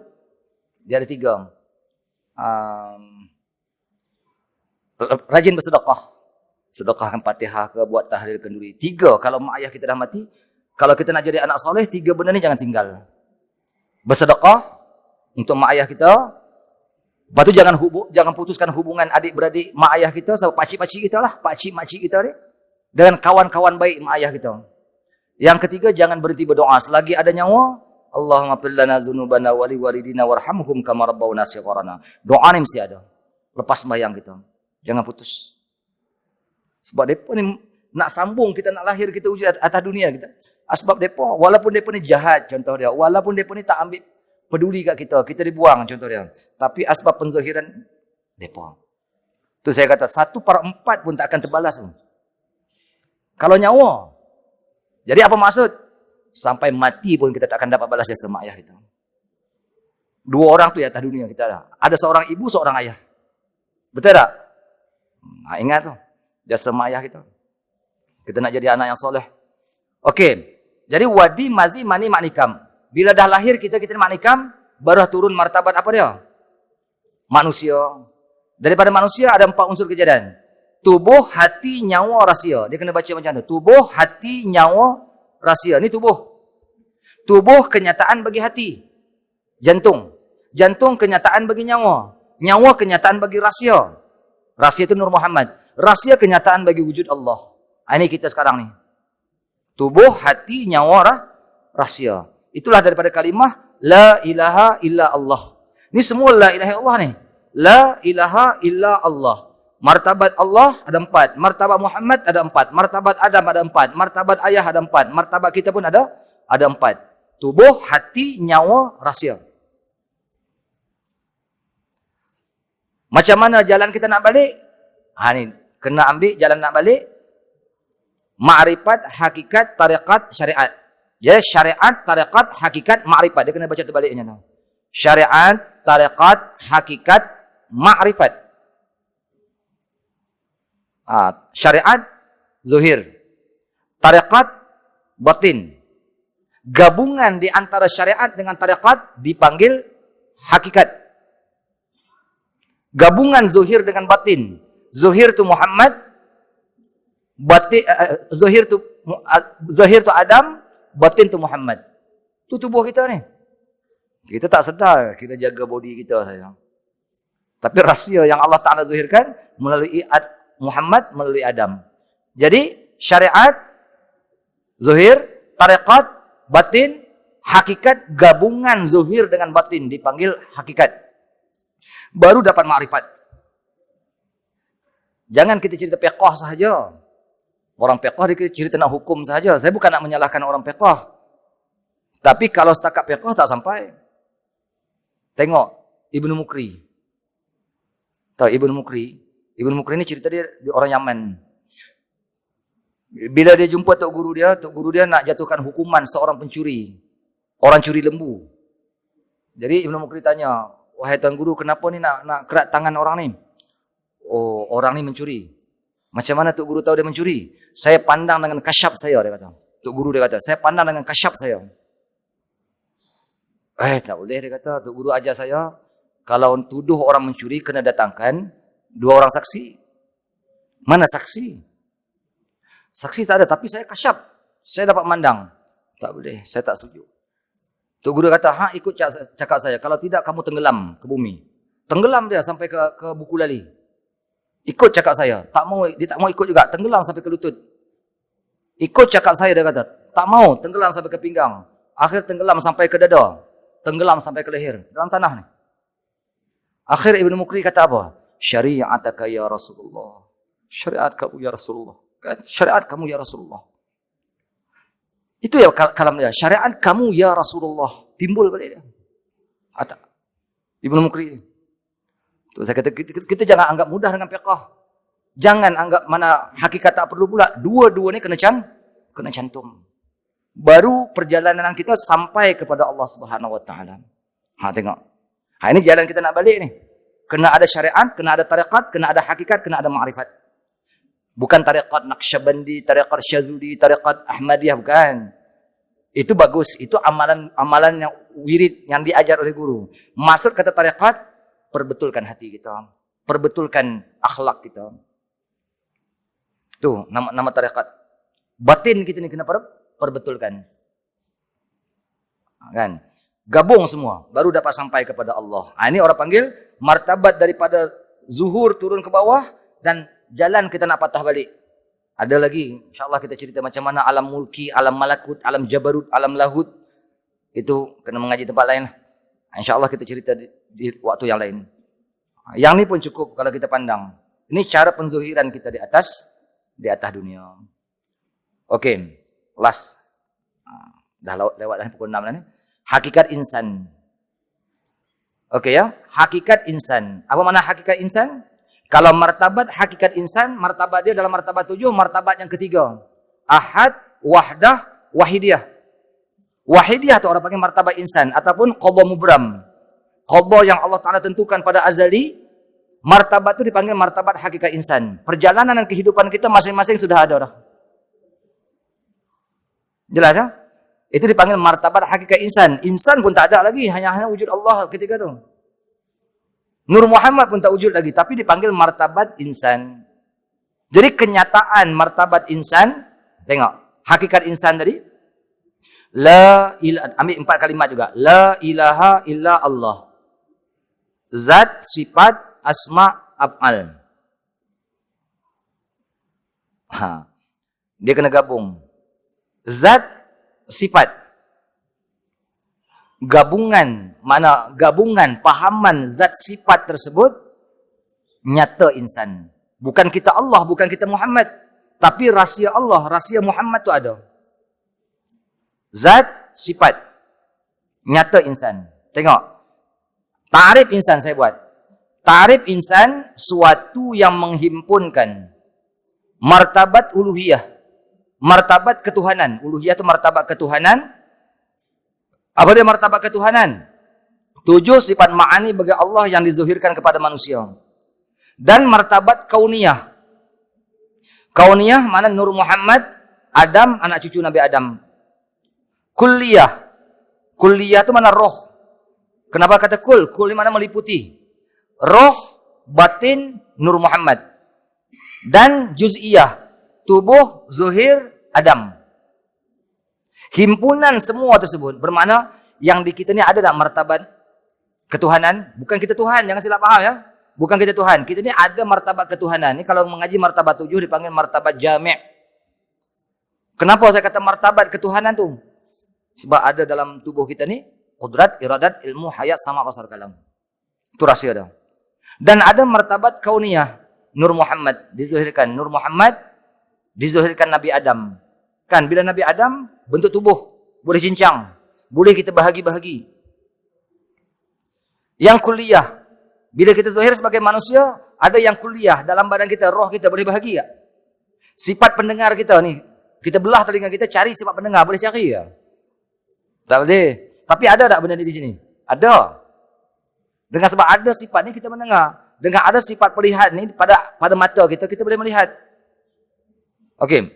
dia ada 3. Rajin bersedekah. Sedekahkan Fatihah ke, buat tahlil kenduri. 3, kalau mak ayah kita dah mati, kalau kita nak jadi anak soleh, 3 benda ni jangan tinggal. Bersedekah untuk mak ayah kita. Lepas tu jangan putuskan hubungan adik-beradik mak ayah kita, sama pakcik-pakcik kita lah, pakcik-makcik kita ni, dengan kawan-kawan baik mak ayah kita. Yang ketiga, jangan berhenti berdoa selagi ada nyawa. Allahumma fir lana dzunubana wa li walidina warhamhum kama rabbawna shighara. Doa ni mesti ada. Lepas sembahyang kita. Jangan putus. Sebab depa ni nak sambung, kita nak lahir, kita wujud atas dunia kita. Sebab depa, walaupun depa ni jahat contoh dia, walaupun depa ni tak ambil peduli kat kita, kita dibuang contoh dia. Tapi asbab penzahiran depa. Tu saya kata 1/4 pun tak akan terbalas pun. Kalau nyawa. Jadi apa maksud? Sampai mati pun kita tak akan dapat balas jasa mak ayah kita. 2 orang tu atas dunia kita dah. Ada seorang ibu, seorang ayah. Betul tak? Ingat tu. Jasa mak ayah kita. Kita nak jadi anak yang soleh. Okey. Jadi wadi, mazi, mani, maknikam. Bila dah lahir kita maknikam, baru turun martabat apa dia? Manusia. Daripada manusia ada 4 unsur kejadian. Tubuh, hati, nyawa, rahsia. Dia kena baca macam tu. Tubuh, hati, nyawa, rahsia. Ni tubuh. Tubuh kenyataan bagi hati. Jantung. Jantung kenyataan bagi nyawa. Nyawa kenyataan bagi rahsia. Rahsia itu Nur Muhammad. Rahsia kenyataan bagi wujud Allah. Ini kita sekarang ni. Tubuh, hati, nyawa, rahsia. Itulah daripada kalimah La ilaha illa Allah. Ni semua La ilaha illa Allah ni. La ilaha illa Allah. Martabat Allah ada 4, martabat Muhammad ada 4, martabat Adam ada 4, martabat ayah ada 4, martabat kita pun ada 4. Tubuh, hati, nyawa, rahsia. Macam mana jalan kita nak balik? Ni kena ambil jalan nak balik. Ma'rifat, hakikat, tariqat, syariat. Jadi syariat, tariqat, hakikat, ma'rifat. Dia kena baca terbaliknya. Syariat, tariqat, hakikat, ma'rifat. Syariat, zuhir. Tariqat, batin. Gabungan di antara syariat dengan tariqat dipanggil hakikat. Gabungan zuhir dengan batin. Zuhir tu Muhammad, batin, zuhir tu Adam, batin tu Muhammad. Tu tubuh kita ni. Kita tak sedar kita jaga body kita saja. Tapi rahsia yang Allah Ta'ala zuhirkan melalui Muhammad, melalui Adam. Jadi syariat, zuhir, tariqat, batin, hakikat, gabungan zuhir dengan batin dipanggil hakikat. Baru dapat makrifat. Jangan kita cerita fiqh sahaja. Orang fiqh dia cerita tentang hukum sahaja. Saya bukan nak menyalahkan orang fiqh. Tapi kalau setakat fiqh tak sampai. Tengok Ibnu Mukri. Tahu Ibnu Mukri? Ibnu Mukri ni cerita dia orang Yaman. Bila dia jumpa tok guru dia nak jatuhkan hukuman seorang pencuri. Orang curi lembu. Jadi Ibnu Mukri tanya, "Wahai tuan guru, kenapa ni nak kerat tangan orang ni?" "Oh, orang ni mencuri." "Macam mana tok guru tahu dia mencuri?" "Saya pandang dengan kasyaf saya," dia kata. Tok guru dia kata, "Saya pandang dengan kasyaf saya." Tak boleh, dia kata. Tok guru ajar saya, kalau tuduh orang mencuri kena datangkan 2 orang saksi. Mana saksi? Saksi tak ada, tapi saya kasyaf. Saya dapat mandang. Tak boleh, saya tak setuju. Tok guru kata, ikut cakap saya. Kalau tidak, kamu tenggelam ke bumi. Tenggelam dia sampai ke buku lali. Ikut cakap saya. Dia tak mau ikut juga. Tenggelam sampai ke lutut. Ikut cakap saya, dia kata. Tak mau, tenggelam sampai ke pinggang. Akhir tenggelam sampai ke dada. Tenggelam sampai ke leher. Dalam tanah ni. Akhir Ibnu Mukri kata apa? Syariataka ya Rasulullah. Syariat kamu ya Rasulullah. Syariat kamu ya Rasulullah. Itu ya kalam dia. Syariat kamu ya Rasulullah. Timbul balik dia. Ibnu Mukri. Tuh, saya kata kita jangan anggap mudah dengan fiqh. Jangan anggap mana hakikat tak perlu pula. Dua-dua ni kena cantum. Baru perjalanan kita sampai kepada Allah Subhanahu Wa Taala. Tengok. Ini jalan kita nak balik ni. Kena ada syariat, kena ada tariqat, kena ada hakikat, kena ada ma'rifat. Bukan tariqat Naqsyabandi, tariqat Syazuli, tariqat Ahmadiyah, bukan. Itu bagus. Itu amalan yang wirid yang diajar oleh guru. Maksud kata tariqat, perbetulkan hati kita. Perbetulkan akhlak kita. Tuh, nama tariqat. Batin kita ni kena perbetulkan. Kan? Gabung semua, baru dapat sampai kepada Allah. Ini orang panggil martabat daripada zuhur turun ke bawah dan jalan kita nak patah balik. Ada lagi, insyaAllah kita cerita macam mana alam mulki, alam malakut, alam jabarut, alam lahut. Itu kena mengaji tempat lain lah. InsyaAllah kita cerita di waktu yang lain. Yang ni pun cukup kalau kita pandang. Ini cara penzuhiran kita di atas dunia. Okey, last. Dah lewat dah pukul 6 dah ni. Hakikat insan. Okey ya, hakikat insan. Apa makna hakikat insan? Kalau martabat hakikat insan, martabat dia dalam martabat 7, martabat yang ketiga. Ahad, wahdah, wahidiyah. Wahidiyah tu orang panggil martabat insan ataupun qadha mubram. Qadha yang Allah Taala tentukan pada azali, martabat tu dipanggil martabat hakikat insan. Perjalanan dan kehidupan kita masing-masing sudah ada dah. Jelas ya? Itu dipanggil martabat hakikat insan. Insan pun tak ada lagi, hanya wujud Allah ketika tu. Nur Muhammad pun tak wujud lagi, tapi dipanggil martabat insan. Jadi kenyataan martabat insan, tengok, hakikat insan tadi, ambil 4 kalimat juga. La ilaha illa Allah. Zat, sifat, asma, af'al. Dia kena gabung. Zat, sifat. Gabungan, mana gabungan pahaman zat sifat tersebut nyata insan. Bukan kita Allah, bukan kita Muhammad. Tapi rahsia Allah, rahsia Muhammad tu ada. Zat, sifat. Nyata insan. Tengok. Ta'rif insan saya buat. Ta'rif insan suatu yang menghimpunkan martabat uluhiyah. Martabat ketuhanan. Uluhiyah itu martabat ketuhanan. Apa dia martabat ketuhanan? 7 sifat ma'ani bagi Allah yang dizuhirkan kepada manusia. Dan martabat kauniyah. Kauniyah mana Nur Muhammad, Adam, anak cucu Nabi Adam. Kulliyah. Kulliyah itu mana roh. Kenapa kata kul? Kul ini mana meliputi. Roh, batin, Nur Muhammad. Dan juz'iyah. Tubuh, zuhir, Adam. Himpunan semua tersebut. Bermakna yang di kita ni ada tak martabat ketuhanan? Bukan kita Tuhan, jangan silap faham ya. Bukan kita Tuhan. Kita ni ada martabat ketuhanan. Ini kalau mengaji martabat 7 dipanggil martabat jami'. Kenapa saya kata martabat ketuhanan tu? Sebab ada dalam tubuh kita ni qudrat, iradat, ilmu, hayat, sama, basar, kalam. Itu rahsia dah. Dan ada martabat kauniyah. Nur Muhammad dizuhirkan. Nur Muhammad dizuhirkan Nabi Adam. Kan bila Nabi Adam bentuk tubuh boleh cincang, boleh kita bahagi-bahagi. Yang kuliah, bila kita zuhir sebagai manusia, ada yang kuliah dalam badan kita, roh kita boleh bahagi tak? Sifat pendengar kita ni, kita belah telinga kita cari sifat pendengar, boleh cari tak? Tak boleh. Tapi ada tak benda ni di sini? Ada. Dengan sebab ada sifat ni kita mendengar. Dengan ada sifat perlihat ni pada mata kita, kita boleh melihat. Okey.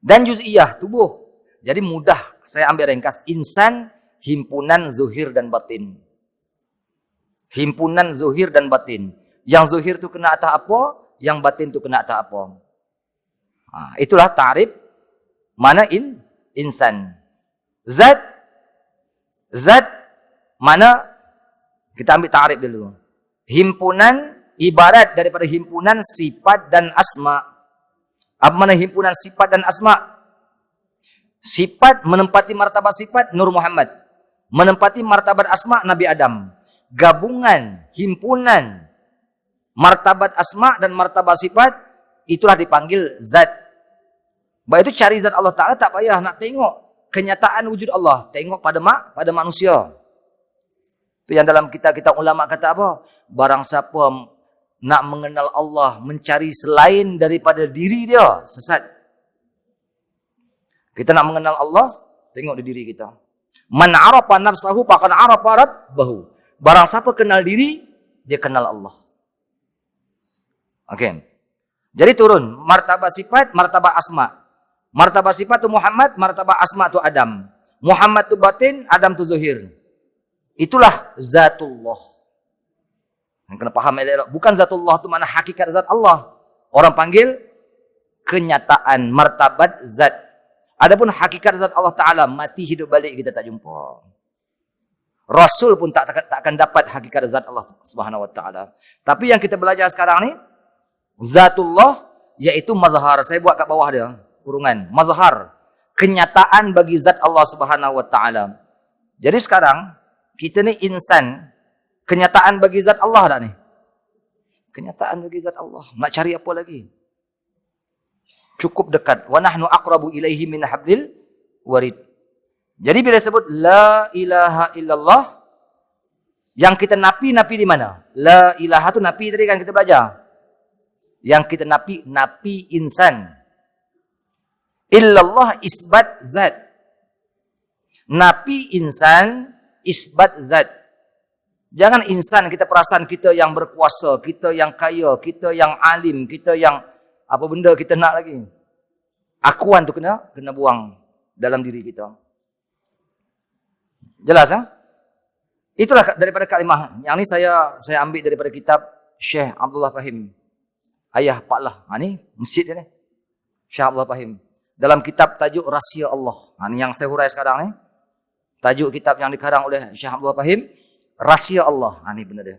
Dan juz'iyah, tubuh. Jadi mudah saya ambil ringkas. Insan, himpunan zuhir dan batin. Himpunan zuhir dan batin. Yang zuhir tu kena atas apa, yang batin tu kena atas apa. Itulah ta'rif mana insan. Zat mana kita ambil ta'rif dulu. Himpunan ibarat daripada himpunan sifat dan asma. Apa mana himpunan sifat dan asma? Sifat menempati martabat sifat Nur Muhammad. Menempati martabat asma Nabi Adam. Gabungan, himpunan martabat asma dan martabat sifat itulah dipanggil zat. Baik itu cari zat Allah Ta'ala tak payah nak tengok kenyataan wujud Allah. Tengok pada manusia. Itu yang dalam kita ulama kata apa? Barang siapa nak mengenal Allah, mencari selain daripada diri dia, sesat. Kita nak mengenal Allah, tengok di diri kita. Man arafa nafsahu faqad arafa rabbahu. Barang siapa kenal diri, dia kenal Allah. Okey. Jadi turun martabat sifat, martabat asma. Martabat sifat tu Muhammad, martabat asma tu Adam. Muhammad tu batin, Adam tu zuhir. Itulah zatullah. Kena faham elok. Bukan zatullah tu mana hakikat zat Allah. Orang panggil kenyataan martabat zat. Adapun hakikat zat Allah Ta'ala, mati hidup balik kita tak jumpa. Rasul pun tak akan dapat hakikat zat Allah Subhanahu Wa Ta'ala. Tapi yang kita belajar sekarang ni, zatullah iaitu mazhar. Saya buat kat bawah dia, kurungan. Mazhar. Kenyataan bagi zat Allah Subhanahu Wa Ta'ala. Jadi sekarang, kita ni insan, kenyataan bagi zat Allah tak ni? Kenyataan bagi zat Allah. Nak cari apa lagi? Cukup dekat. Wa nahnu aqrabu ilaihi min hablil warid. Jadi bila sebut la ilaha illallah, yang kita napi di mana? La ilaha tu napi tadi kan kita belajar. Yang kita napi insan. Illallah isbat zat. Napi insan, isbat zat. Jangan insan kita perasan kita yang berkuasa, kita yang kaya, kita yang alim, kita yang apa benda kita nak lagi. Akuan tu kena buang dalam diri kita. Jelas ha? Itulah daripada kalimah. Yang ni saya ambil daripada kitab Syekh Abdullah Fahim. Ayah Pak Lah. Ni masjid dia ni. Syekh Abdullah Fahim. Dalam kitab tajuk Rahsia Allah. Ni yang saya hurai sekarang ni. Tajuk kitab yang dikarang oleh Syekh Abdullah Fahim. Rahsia Allah. Ni benar dia.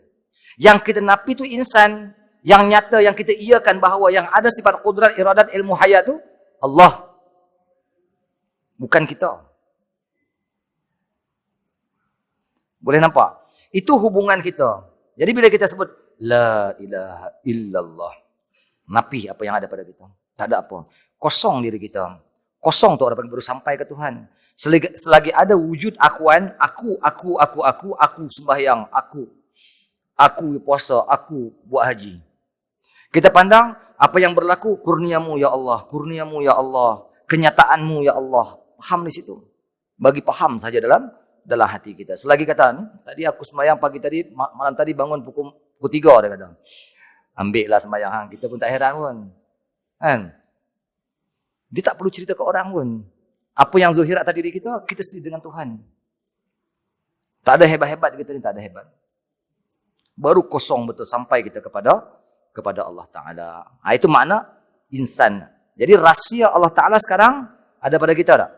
Yang kita napi tu insan. Yang nyata, yang kita iakan bahawa yang ada sifat qudrat, iradat, ilmu, hayat tu Allah. Bukan kita. Boleh nampak? Itu hubungan kita. Jadi bila kita sebut La ilaha illallah. napi apa yang ada pada kita. Tak ada apa. Kosong diri kita. Kosong tu orang baru sampai ke Tuhan. Selagi ada wujud akuan, aku sembahyang, aku puasa, aku buat haji. Kita pandang apa yang berlaku, kurniamu ya Allah, kurniamu ya Allah, kenyataanmu ya Allah. Paham di situ. Bagi paham saja dalam hati kita. Selagi kata ni, tadi aku sembahyang pagi tadi, malam tadi bangun pukul 3 dia kata. Ambil lah sembahyang hang, kita pun tak heran pun. Kan? Dia tak perlu cerita ke orang pun. Apa yang zuhirat tadi diri kita, kita sendiri dengan Tuhan. Tak ada hebat-hebat kita ni, tak ada hebat. Baru kosong betul sampai kita kepada Allah Ta'ala. Itu makna insan. Jadi rahsia Allah Ta'ala sekarang ada pada kita tak?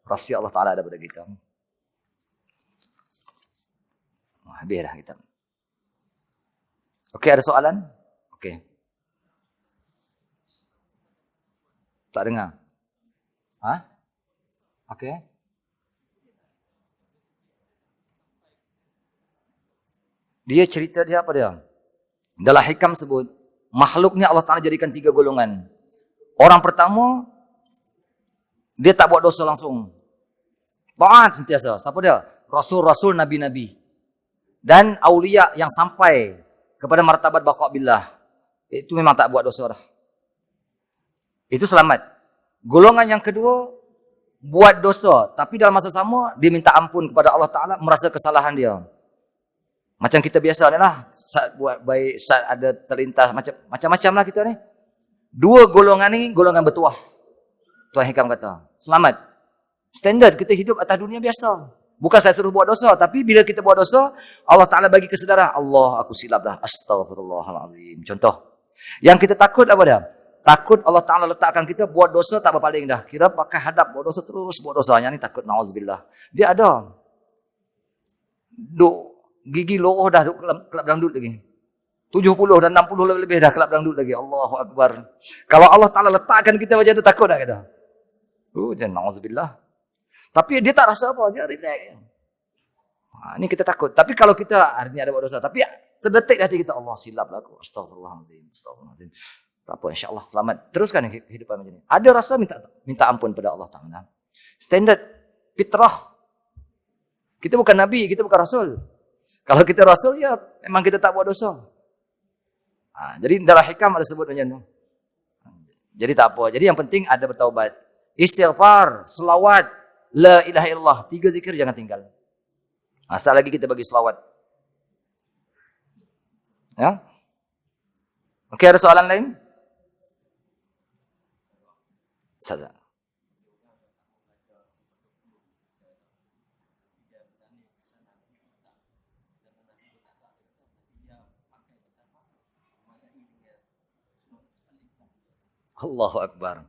Rahsia Allah Ta'ala ada pada kita. Habislah kita. Okey, ada soalan? Okey. Tak dengar? Ha? Okey. Dia cerita dia apa dia? Dalam hikam sebut, makhluk ni Allah Ta'ala jadikan 3 golongan. Orang pertama, dia tak buat dosa langsung. Taat sentiasa. Siapa dia? Rasul-rasul, nabi-nabi. Dan awliya yang sampai kepada martabat baqa' billah. Itu memang tak buat dosa dah. Itu selamat. Golongan yang kedua, buat dosa. Tapi dalam masa sama, dia minta ampun kepada Allah Ta'ala, merasa kesalahan dia. Macam kita biasa ni lah. Saat buat baik, saat ada terlintas. Macam-macam lah kita ni. 2 golongan ni, golongan bertuah. Tuan Hikam kata. Selamat. Standard kita hidup atas dunia biasa. Bukan saya suruh buat dosa. Tapi bila kita buat dosa, Allah Ta'ala bagi kesedaran. Allah, aku silap dah. Astaghfirullahalazim. Contoh. Yang kita takut apa dia? Takut Allah Ta'ala letakkan kita buat dosa tak berpaling dah. Kira pakai hadap buat dosa terus buat dosa. Yang ni takut. Na'udzubillah. Dia ada. Gigi loroh dah duk kelab dangdut lagi. 70 dan 60 lebih dah kelab dangdut lagi. Allahu Akbar. Kalau Allah Ta'ala letakkan kita macam tu, takut tak kita? Jangan na'udzubillah. Tapi dia tak rasa apa. Dia relax. Ini kita takut. Tapi kalau kita, hari ni ada buat dosa. Tapi terdetik hati kita, Allah silap lah aku. Astaghfirullahaladzim. Astaghfirullahaladzim. Tak apa, insyaAllah selamat. Teruskan kehidupan macam ni. Ada rasa minta ampun pada Allah Ta'ala. Standard. Fitrah. Kita bukan Nabi, kita bukan Rasul. Kalau kita Rasul, ya memang kita tak buat dosa. Jadi dalam hikam ada sebut macam tu. Jadi tak apa. Jadi yang penting ada bertaubat. Istighfar, selawat, la ilaha illallah. 3 zikir jangan tinggal. Asal lagi kita bagi selawat. Ya? Okey, ada soalan lain? Saja. Allahu Akbar.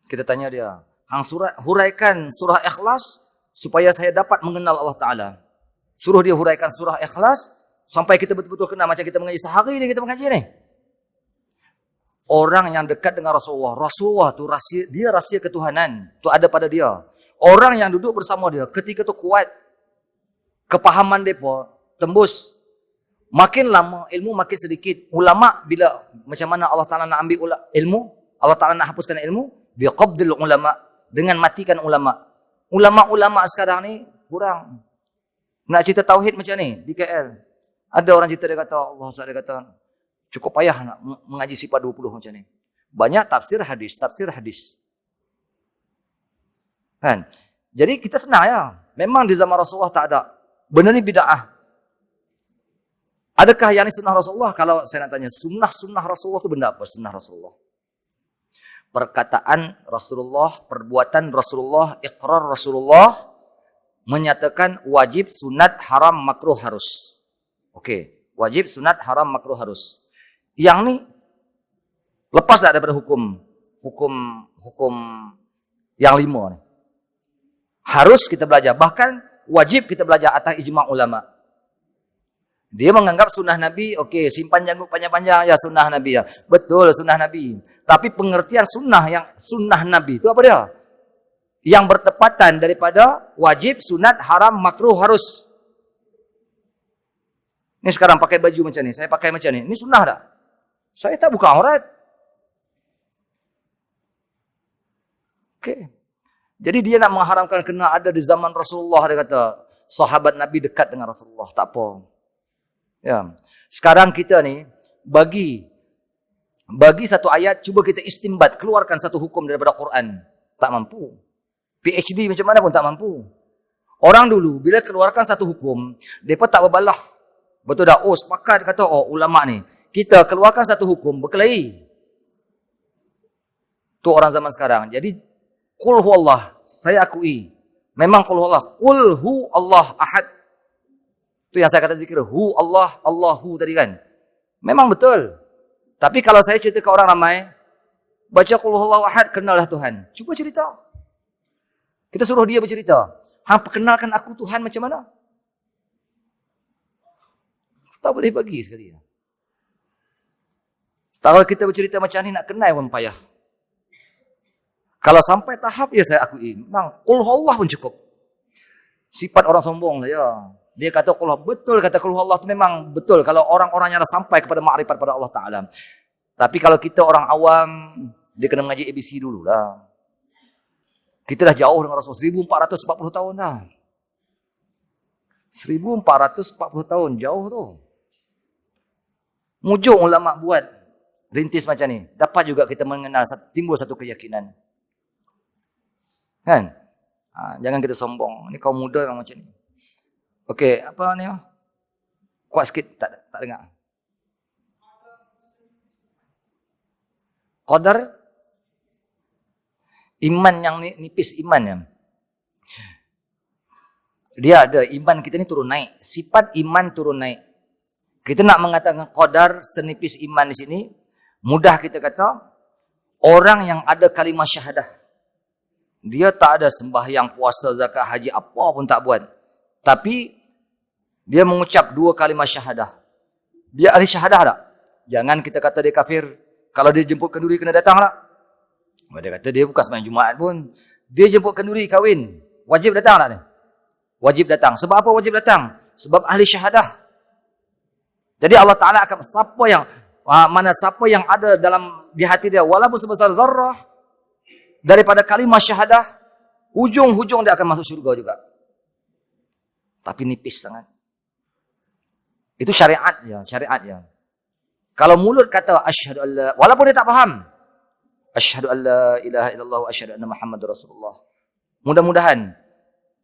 Kita tanya dia, huraikan surah Ikhlas supaya saya dapat mengenal Allah Ta'ala. Suruh dia huraikan surah Ikhlas sampai kita betul-betul kenal macam kita mengaji sehari ni kita mengaji ni. Orang yang dekat dengan Rasulullah tu rahsia ketuhanan tu ada pada dia. Orang yang duduk bersama dia ketika tu kuat kepahaman depa tembus. Makin lama ilmu makin sedikit. Ulama bila macam mana Allah Ta'ala nak ambil ilmu, Allah Ta'ala nak hapuskan ilmu, biqabdil ulama, dengan matikan ulama. Ulama-ulama sekarang ni kurang. Nak cerita tauhid macam ni di KL. Ada orang cerita dia kata, Allah Ta'ala dia kata, cukup payah nak mengaji sifat 20 macam ni. Banyak tafsir hadis. Kan? Jadi kita senang ya. Memang di zaman Rasulullah tak ada. Benda ni bid'ah. Adakah yang ini sunnah Rasulullah? Kalau saya nak tanya, sunnah Rasulullah itu benda apa? Sunnah Rasulullah. Perkataan Rasulullah, perbuatan Rasulullah, iqrar Rasulullah, menyatakan wajib, sunat, haram, makruh, harus. Okey, wajib, sunat, haram, makruh, harus. Yang ni, lepas tak daripada hukum yang 5 ni. Harus kita belajar. Bahkan wajib kita belajar atas ijma' ulama'. Dia menganggap sunnah Nabi, okey, simpan janggut panjang-panjang, ya sunnah Nabi ya. Betul, sunnah Nabi. Tapi pengertian sunnah Nabi itu apa dia? Yang bertepatan daripada wajib, sunat, haram, makruh, harus. Ini sekarang pakai baju macam ni, saya pakai macam ni. Ini sunnah tak? Saya tak buka aurat. Okey. Jadi dia nak mengharamkan kena ada di zaman Rasulullah, dia kata. Sahabat Nabi dekat dengan Rasulullah, tak apa. Ya. Sekarang kita ni bagi satu ayat, cuba kita istimbat, keluarkan satu hukum daripada Quran. Tak mampu. PhD macam mana pun tak mampu. Orang dulu bila keluarkan satu hukum, mereka tak berbalah. Betul dah? Oh, sepakat kata, oh ulama ni, kita keluarkan satu hukum, berkelahi. Tu orang zaman sekarang. Jadi, qul huwallah, saya akui. Memang qul huwallah. Qul hu Allah ahad. Tu yang saya kata zikir. Hu Allah, Allahu tadi kan. Memang betul. Tapi kalau saya cerita ke orang ramai, baca qul huwallahu ahad, kenallah Tuhan. Cuba cerita. Kita suruh dia bercerita. Hang perkenalkan aku Tuhan macam mana? Tak boleh bagi sekali. Kalau kita bercerita macam ni, nak kenal pun payah. Kalau sampai tahap, ya saya akui. Memang, qul huwallah pun cukup. Sifat orang sombong saja. Dia kata qul huwallah. Betul kata qul huwallah itu memang betul. Kalau orang-orangnya dah sampai kepada makrifat pada Allah Ta'ala. Tapi kalau kita orang awam, dia kena mengaji ABC dululah. Kita dah jauh dengan Rasulullah 1440 tahun dah. 1440 tahun, jauh tu. Mujung ulama buat rintis macam ni. Dapat juga kita mengenal, timbul satu keyakinan. Kan? Jangan kita sombong. Ni kaum muda memang macam ni. Okey, apa ni? Kuat sikit, tak dengar. Qadar iman yang nipis iman ya. Dia ada iman kita ni turun naik. Sifat iman turun naik. Kita nak mengatakan qadar senipis iman di sini, mudah kita kata orang yang ada kalimah syahadah. Dia tak ada sembahyang, puasa, zakat, haji, apa pun tak buat. Tapi dia mengucap 2 kalimah syahadah. Dia ahli syahadah tak? Jangan kita kata dia kafir. Kalau dia jemput kenduri kena datang tak? Dia kata dia bukan sembahyang Jumaat pun. Dia jemput kenduri kahwin. Wajib datang tak dia? Wajib datang. Sebab apa wajib datang? Sebab ahli syahadah. Jadi Allah Ta'ala akan siapa yang ada dalam di hati dia walaupun sebesar zarrah daripada kalimah syahadah, hujung-hujung dia akan masuk syurga juga. Tapi nipis sangat. Itu syariat ya. Kalau mulut kata asyhadu alla, walaupun dia tak faham, asyhadu alla ilaha illallah wa asyhadu anna Muhammadar Rasulullah. Mudah-mudahan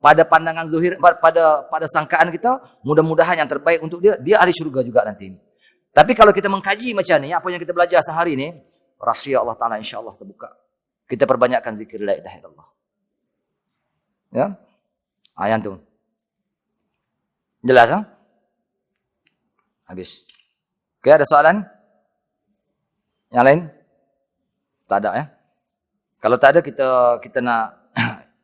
pada pandangan zuhir, pada sangkaan kita, mudah-mudahan yang terbaik untuk dia ahli syurga juga nanti. Tapi kalau kita mengkaji macam ni, apa yang kita belajar sehari ni, rahsia Allah Ta'ala insya-Allah terbuka. Kita perbanyakkan zikir la ilaha illallah. Ya? Ayat tu. Jelas, ha? Habis. Okey, ada soalan? Yang lain? Tak ada ya? Kalau tak ada, kita nak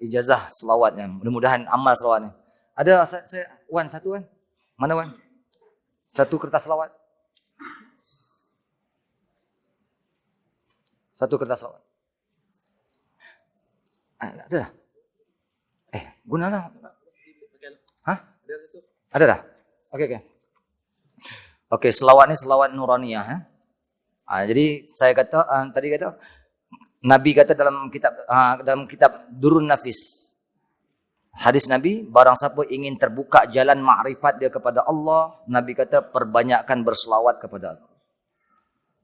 ijazah selawatnya. Mudah-mudahan amal selawat ni. Ada saya Wan satu kan? Mana Wan? Satu kertas selawat. Satu kertas selawat. Ada dah? Gunalah. Hah? Ada dah? Okey. Okey, selawat ni selawat nuraniyah. Jadi saya kata, tadi kata, Nabi kata dalam kitab Durrun Nafis, hadis Nabi, barang siapa ingin terbuka jalan makrifat dia kepada Allah, Nabi kata perbanyakkan berselawat kepada aku.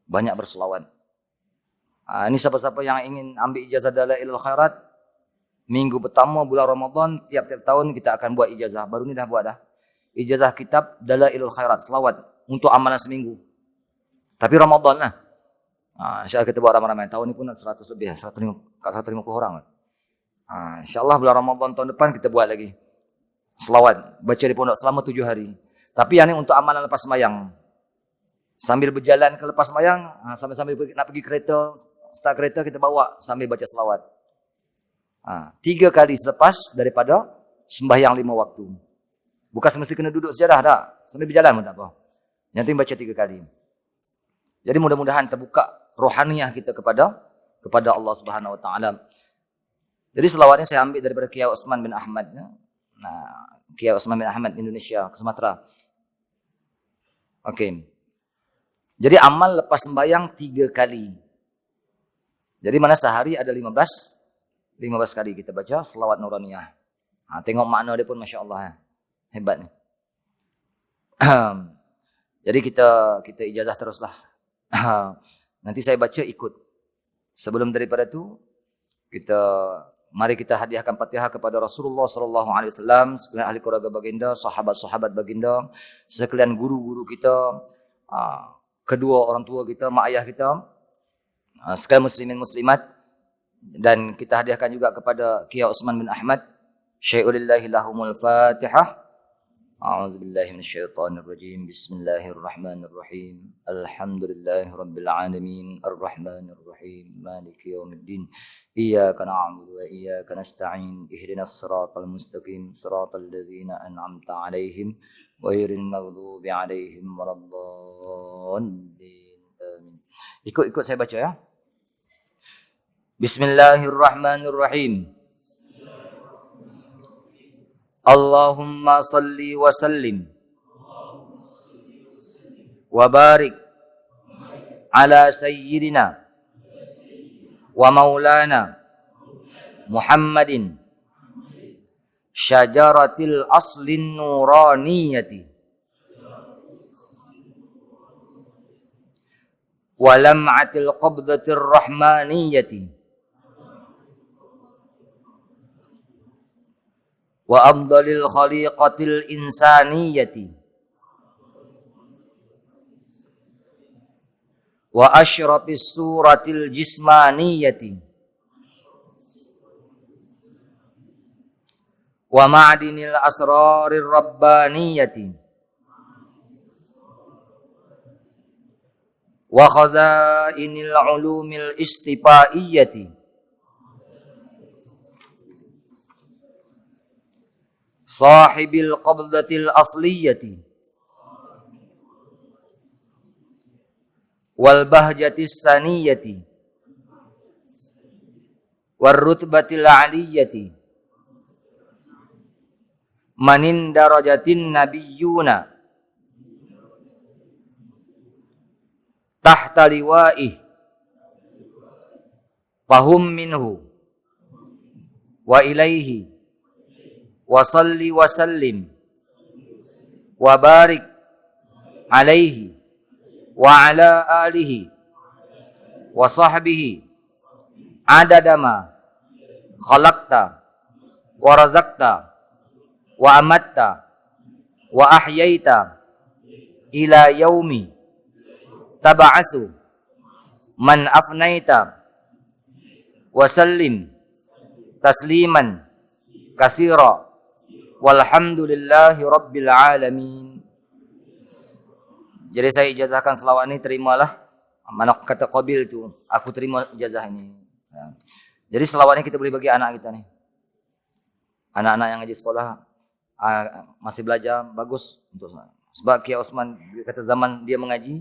Banyak berselawat. Ini siapa-siapa yang ingin ambil ijazah Dalailul Khairat, minggu pertama bulan Ramadan, tiap-tiap tahun kita akan buat ijazah. Baru ni dah buat dah. Ijazah kitab Dalailul Khairat, selawat untuk amalan seminggu. Tapi Ramadan lah. InsyaAllah kita buat ramai-ramai. Tahun ni pun 100 lebih, 150 orang. InsyaAllah bulan Ramadan tahun depan kita buat lagi. Selawat. Baca di pondok selama 7 hari. Tapi yang ni untuk amalan lepas sembahyang. Sambil berjalan ke lepas sembahyang, sambil nak pergi kereta, start kereta kita bawa sambil baca selawat. 3 kali selepas daripada sembahyang 5 waktu. Bukan semesti kena duduk sejadah tak. Sambil berjalan pun tak apa. Yang penting baca 3 kali. Jadi mudah-mudahan terbuka rohaniah kita kepada Allah Subhanahu Wa Taala. Jadi selawatnya saya ambil daripada Kiai Osman bin Ahmad. Kiai Osman bin Ahmad Indonesia, Sumatera. Okey. Jadi amal lepas sembahyang 3 kali. Jadi mana sehari ada 15 kali kita baca selawat nuraniyah. Tengok makna dia pun Masya Allah. Hebat ni. Jadi kita ijazah teruslah. Nanti saya baca ikut. Sebelum daripada tu, mari kita hadiahkan Fatihah kepada Rasulullah sallallahu alaihi wasallam, sekalian ahli keluarga baginda, sahabat-sahabat baginda, sekalian guru-guru kita, kedua orang tua kita, mak ayah kita, sekalian muslimin muslimat, dan kita hadiahkan juga kepada Kiai Osman bin Ahmad. Syai'ulillahi lahumul Fatihah. A'udzubillahi minasyaitonirrajim. Bismillahirrahmanirrahim. Alhamdulillahi rabbil alamin. Arrahmanirrahim. Maliki yaumiddin. Iyyaka na'budu wa iyyaka nasta'in. Ihdinas siratal mustaqim. Siratal ladzina an'amta 'alaihim ghairil maghdubi 'alaihim waladdallin. Amin. Ikut saya baca ya. Bismillahirrahmanirrahim. Allahumma salli wa sallim wa barik ala sayyidina wa maulana Muhammadin syajaratil aslin nuraniyati wa lam'atil qabdatir rahmaniyati wa afdalil khaliqatil insaniyati wa asyrafis suratil jismaniyati wa ma'dinil asrarir rabbaniyati wa khazainil ulumil istifaiyati sahibil qabdatil asliyati wal bahjatis saniyati war rutbatil aliyati manin darajatin nabiyyuna tahta liwa'ih fahum minhu wa ilaihi wa salli wa sallim wa barik alaihi wa ala alihi wa sahbihi adadama khalaqta wa razaqta wa amatta wa ahyaita ila yaumi taba'asu man afnaita wa sallim tasliman kasira walhamdulillahi rabbil alamin. Jadi saya ijazahkan selawat ini, terimalah. Mana kata qabil itu, aku terima ijazah ini. Jadi selawat ini kita boleh bagi anak kita nih. Anak-anak yang ngaji sekolah masih belajar, bagus untuk sebab Kiai Osman kata zaman dia mengaji,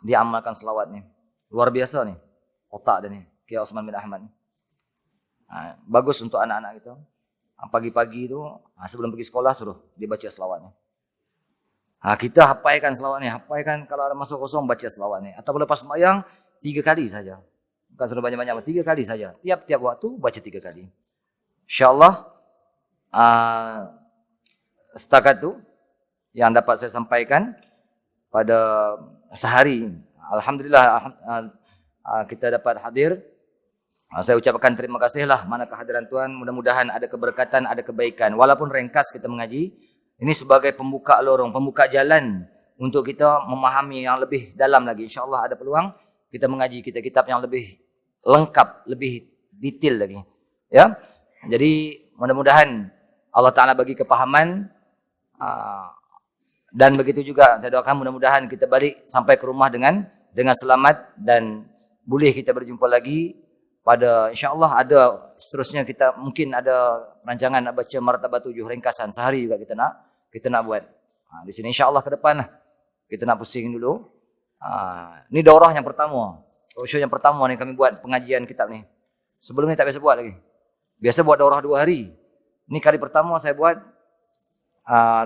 dia amalkan selawat nih. Luar biasa nih otak dia nih, Kiai Osman bin Ahmad. Bagus untuk anak-anak kita. Pagi-pagi itu sebelum pergi sekolah suruh dibaca selawatnya. Kita hafalkan selawatnya, hafalkan kalau ada masa kosong baca selawatnya. Atau lepas sembahyang 3 kali saja. Bukan suruh banyak-banyak, 3 kali saja. Tiap-tiap waktu baca 3 kali. InsyaAllah setakat itu yang dapat saya sampaikan pada sehari. Alhamdulillah kita dapat hadir. Saya ucapkan terima kasihlah mana kehadiran Tuhan. Mudah-mudahan ada keberkatan, ada kebaikan. Walaupun ringkas kita mengaji, ini sebagai pembuka lorong, pembuka jalan untuk kita memahami yang lebih dalam lagi. InsyaAllah ada peluang kita mengaji kitab-kitab yang lebih lengkap, lebih detail lagi. Ya, jadi mudah-mudahan Allah Ta'ala bagi kepahaman. Dan begitu juga saya doakan mudah-mudahan kita balik sampai ke rumah dengan selamat. Dan boleh kita berjumpa lagi. Pada insyaAllah ada seterusnya kita mungkin ada rancangan nak baca Martabat 7 ringkasan sehari juga kita nak buat. Di sini insyaAllah ke depan lah. Kita nak pusing dulu. Ini daurah yang pertama. Roadshow yang pertama ni kami buat pengajian kitab ni. Sebelum ni tak biasa buat lagi. Biasa buat daurah 2 hari. Ini kali pertama saya buat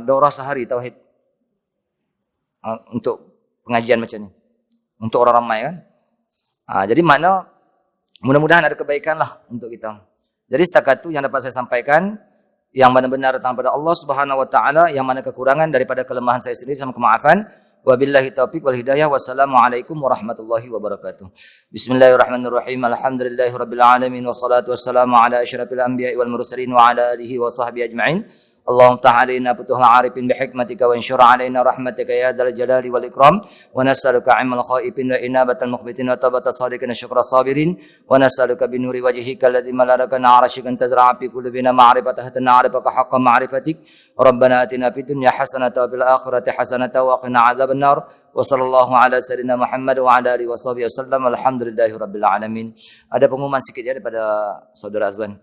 daurah sehari tauhid. Untuk pengajian macam ni. untuk orang ramai kan. Jadi mana mudah-mudahan ada kebaikan lah untuk kita. Jadi setakat itu yang dapat saya sampaikan, yang mana benar datang pada Allah Subhanahu wa taala, yang mana kekurangan daripada kelemahan saya sendiri sama kemaafan. Wabillahi taufiq wal hidayah. Wassalamualaikum warahmatullahi wabarakatuh. Bismillahirrahmanirrahim. Alhamdulillahirabbil alamin wassalatu wassalamu ala asyrafil anbiya'i wal mursalin wa ala alihi wa sahbihi ajma'in. اللهم افتح علينا فتوح العارفين بحكمتك وانشر علينا رحمتك يا ذا الجلال والإكرام ونسألك علم الخائفين وإنابة المخبتين وتوبة الصادقين شكر الصابرين ونسألك بنور وجهك الذي ملأك عرشك أن تزرع في قلوبنا معرفة حتى نعرفك حق معرفتك ربنا آتنا في الدنيا حسنة وفي الآخرة حسنة وقنا عذاب النار وصلى الله على سيدنا محمد وعلى آله وصحبه وسلم الحمد لله رب العالمين. Ada pengumuman sikit ya daripada saudara Azwan.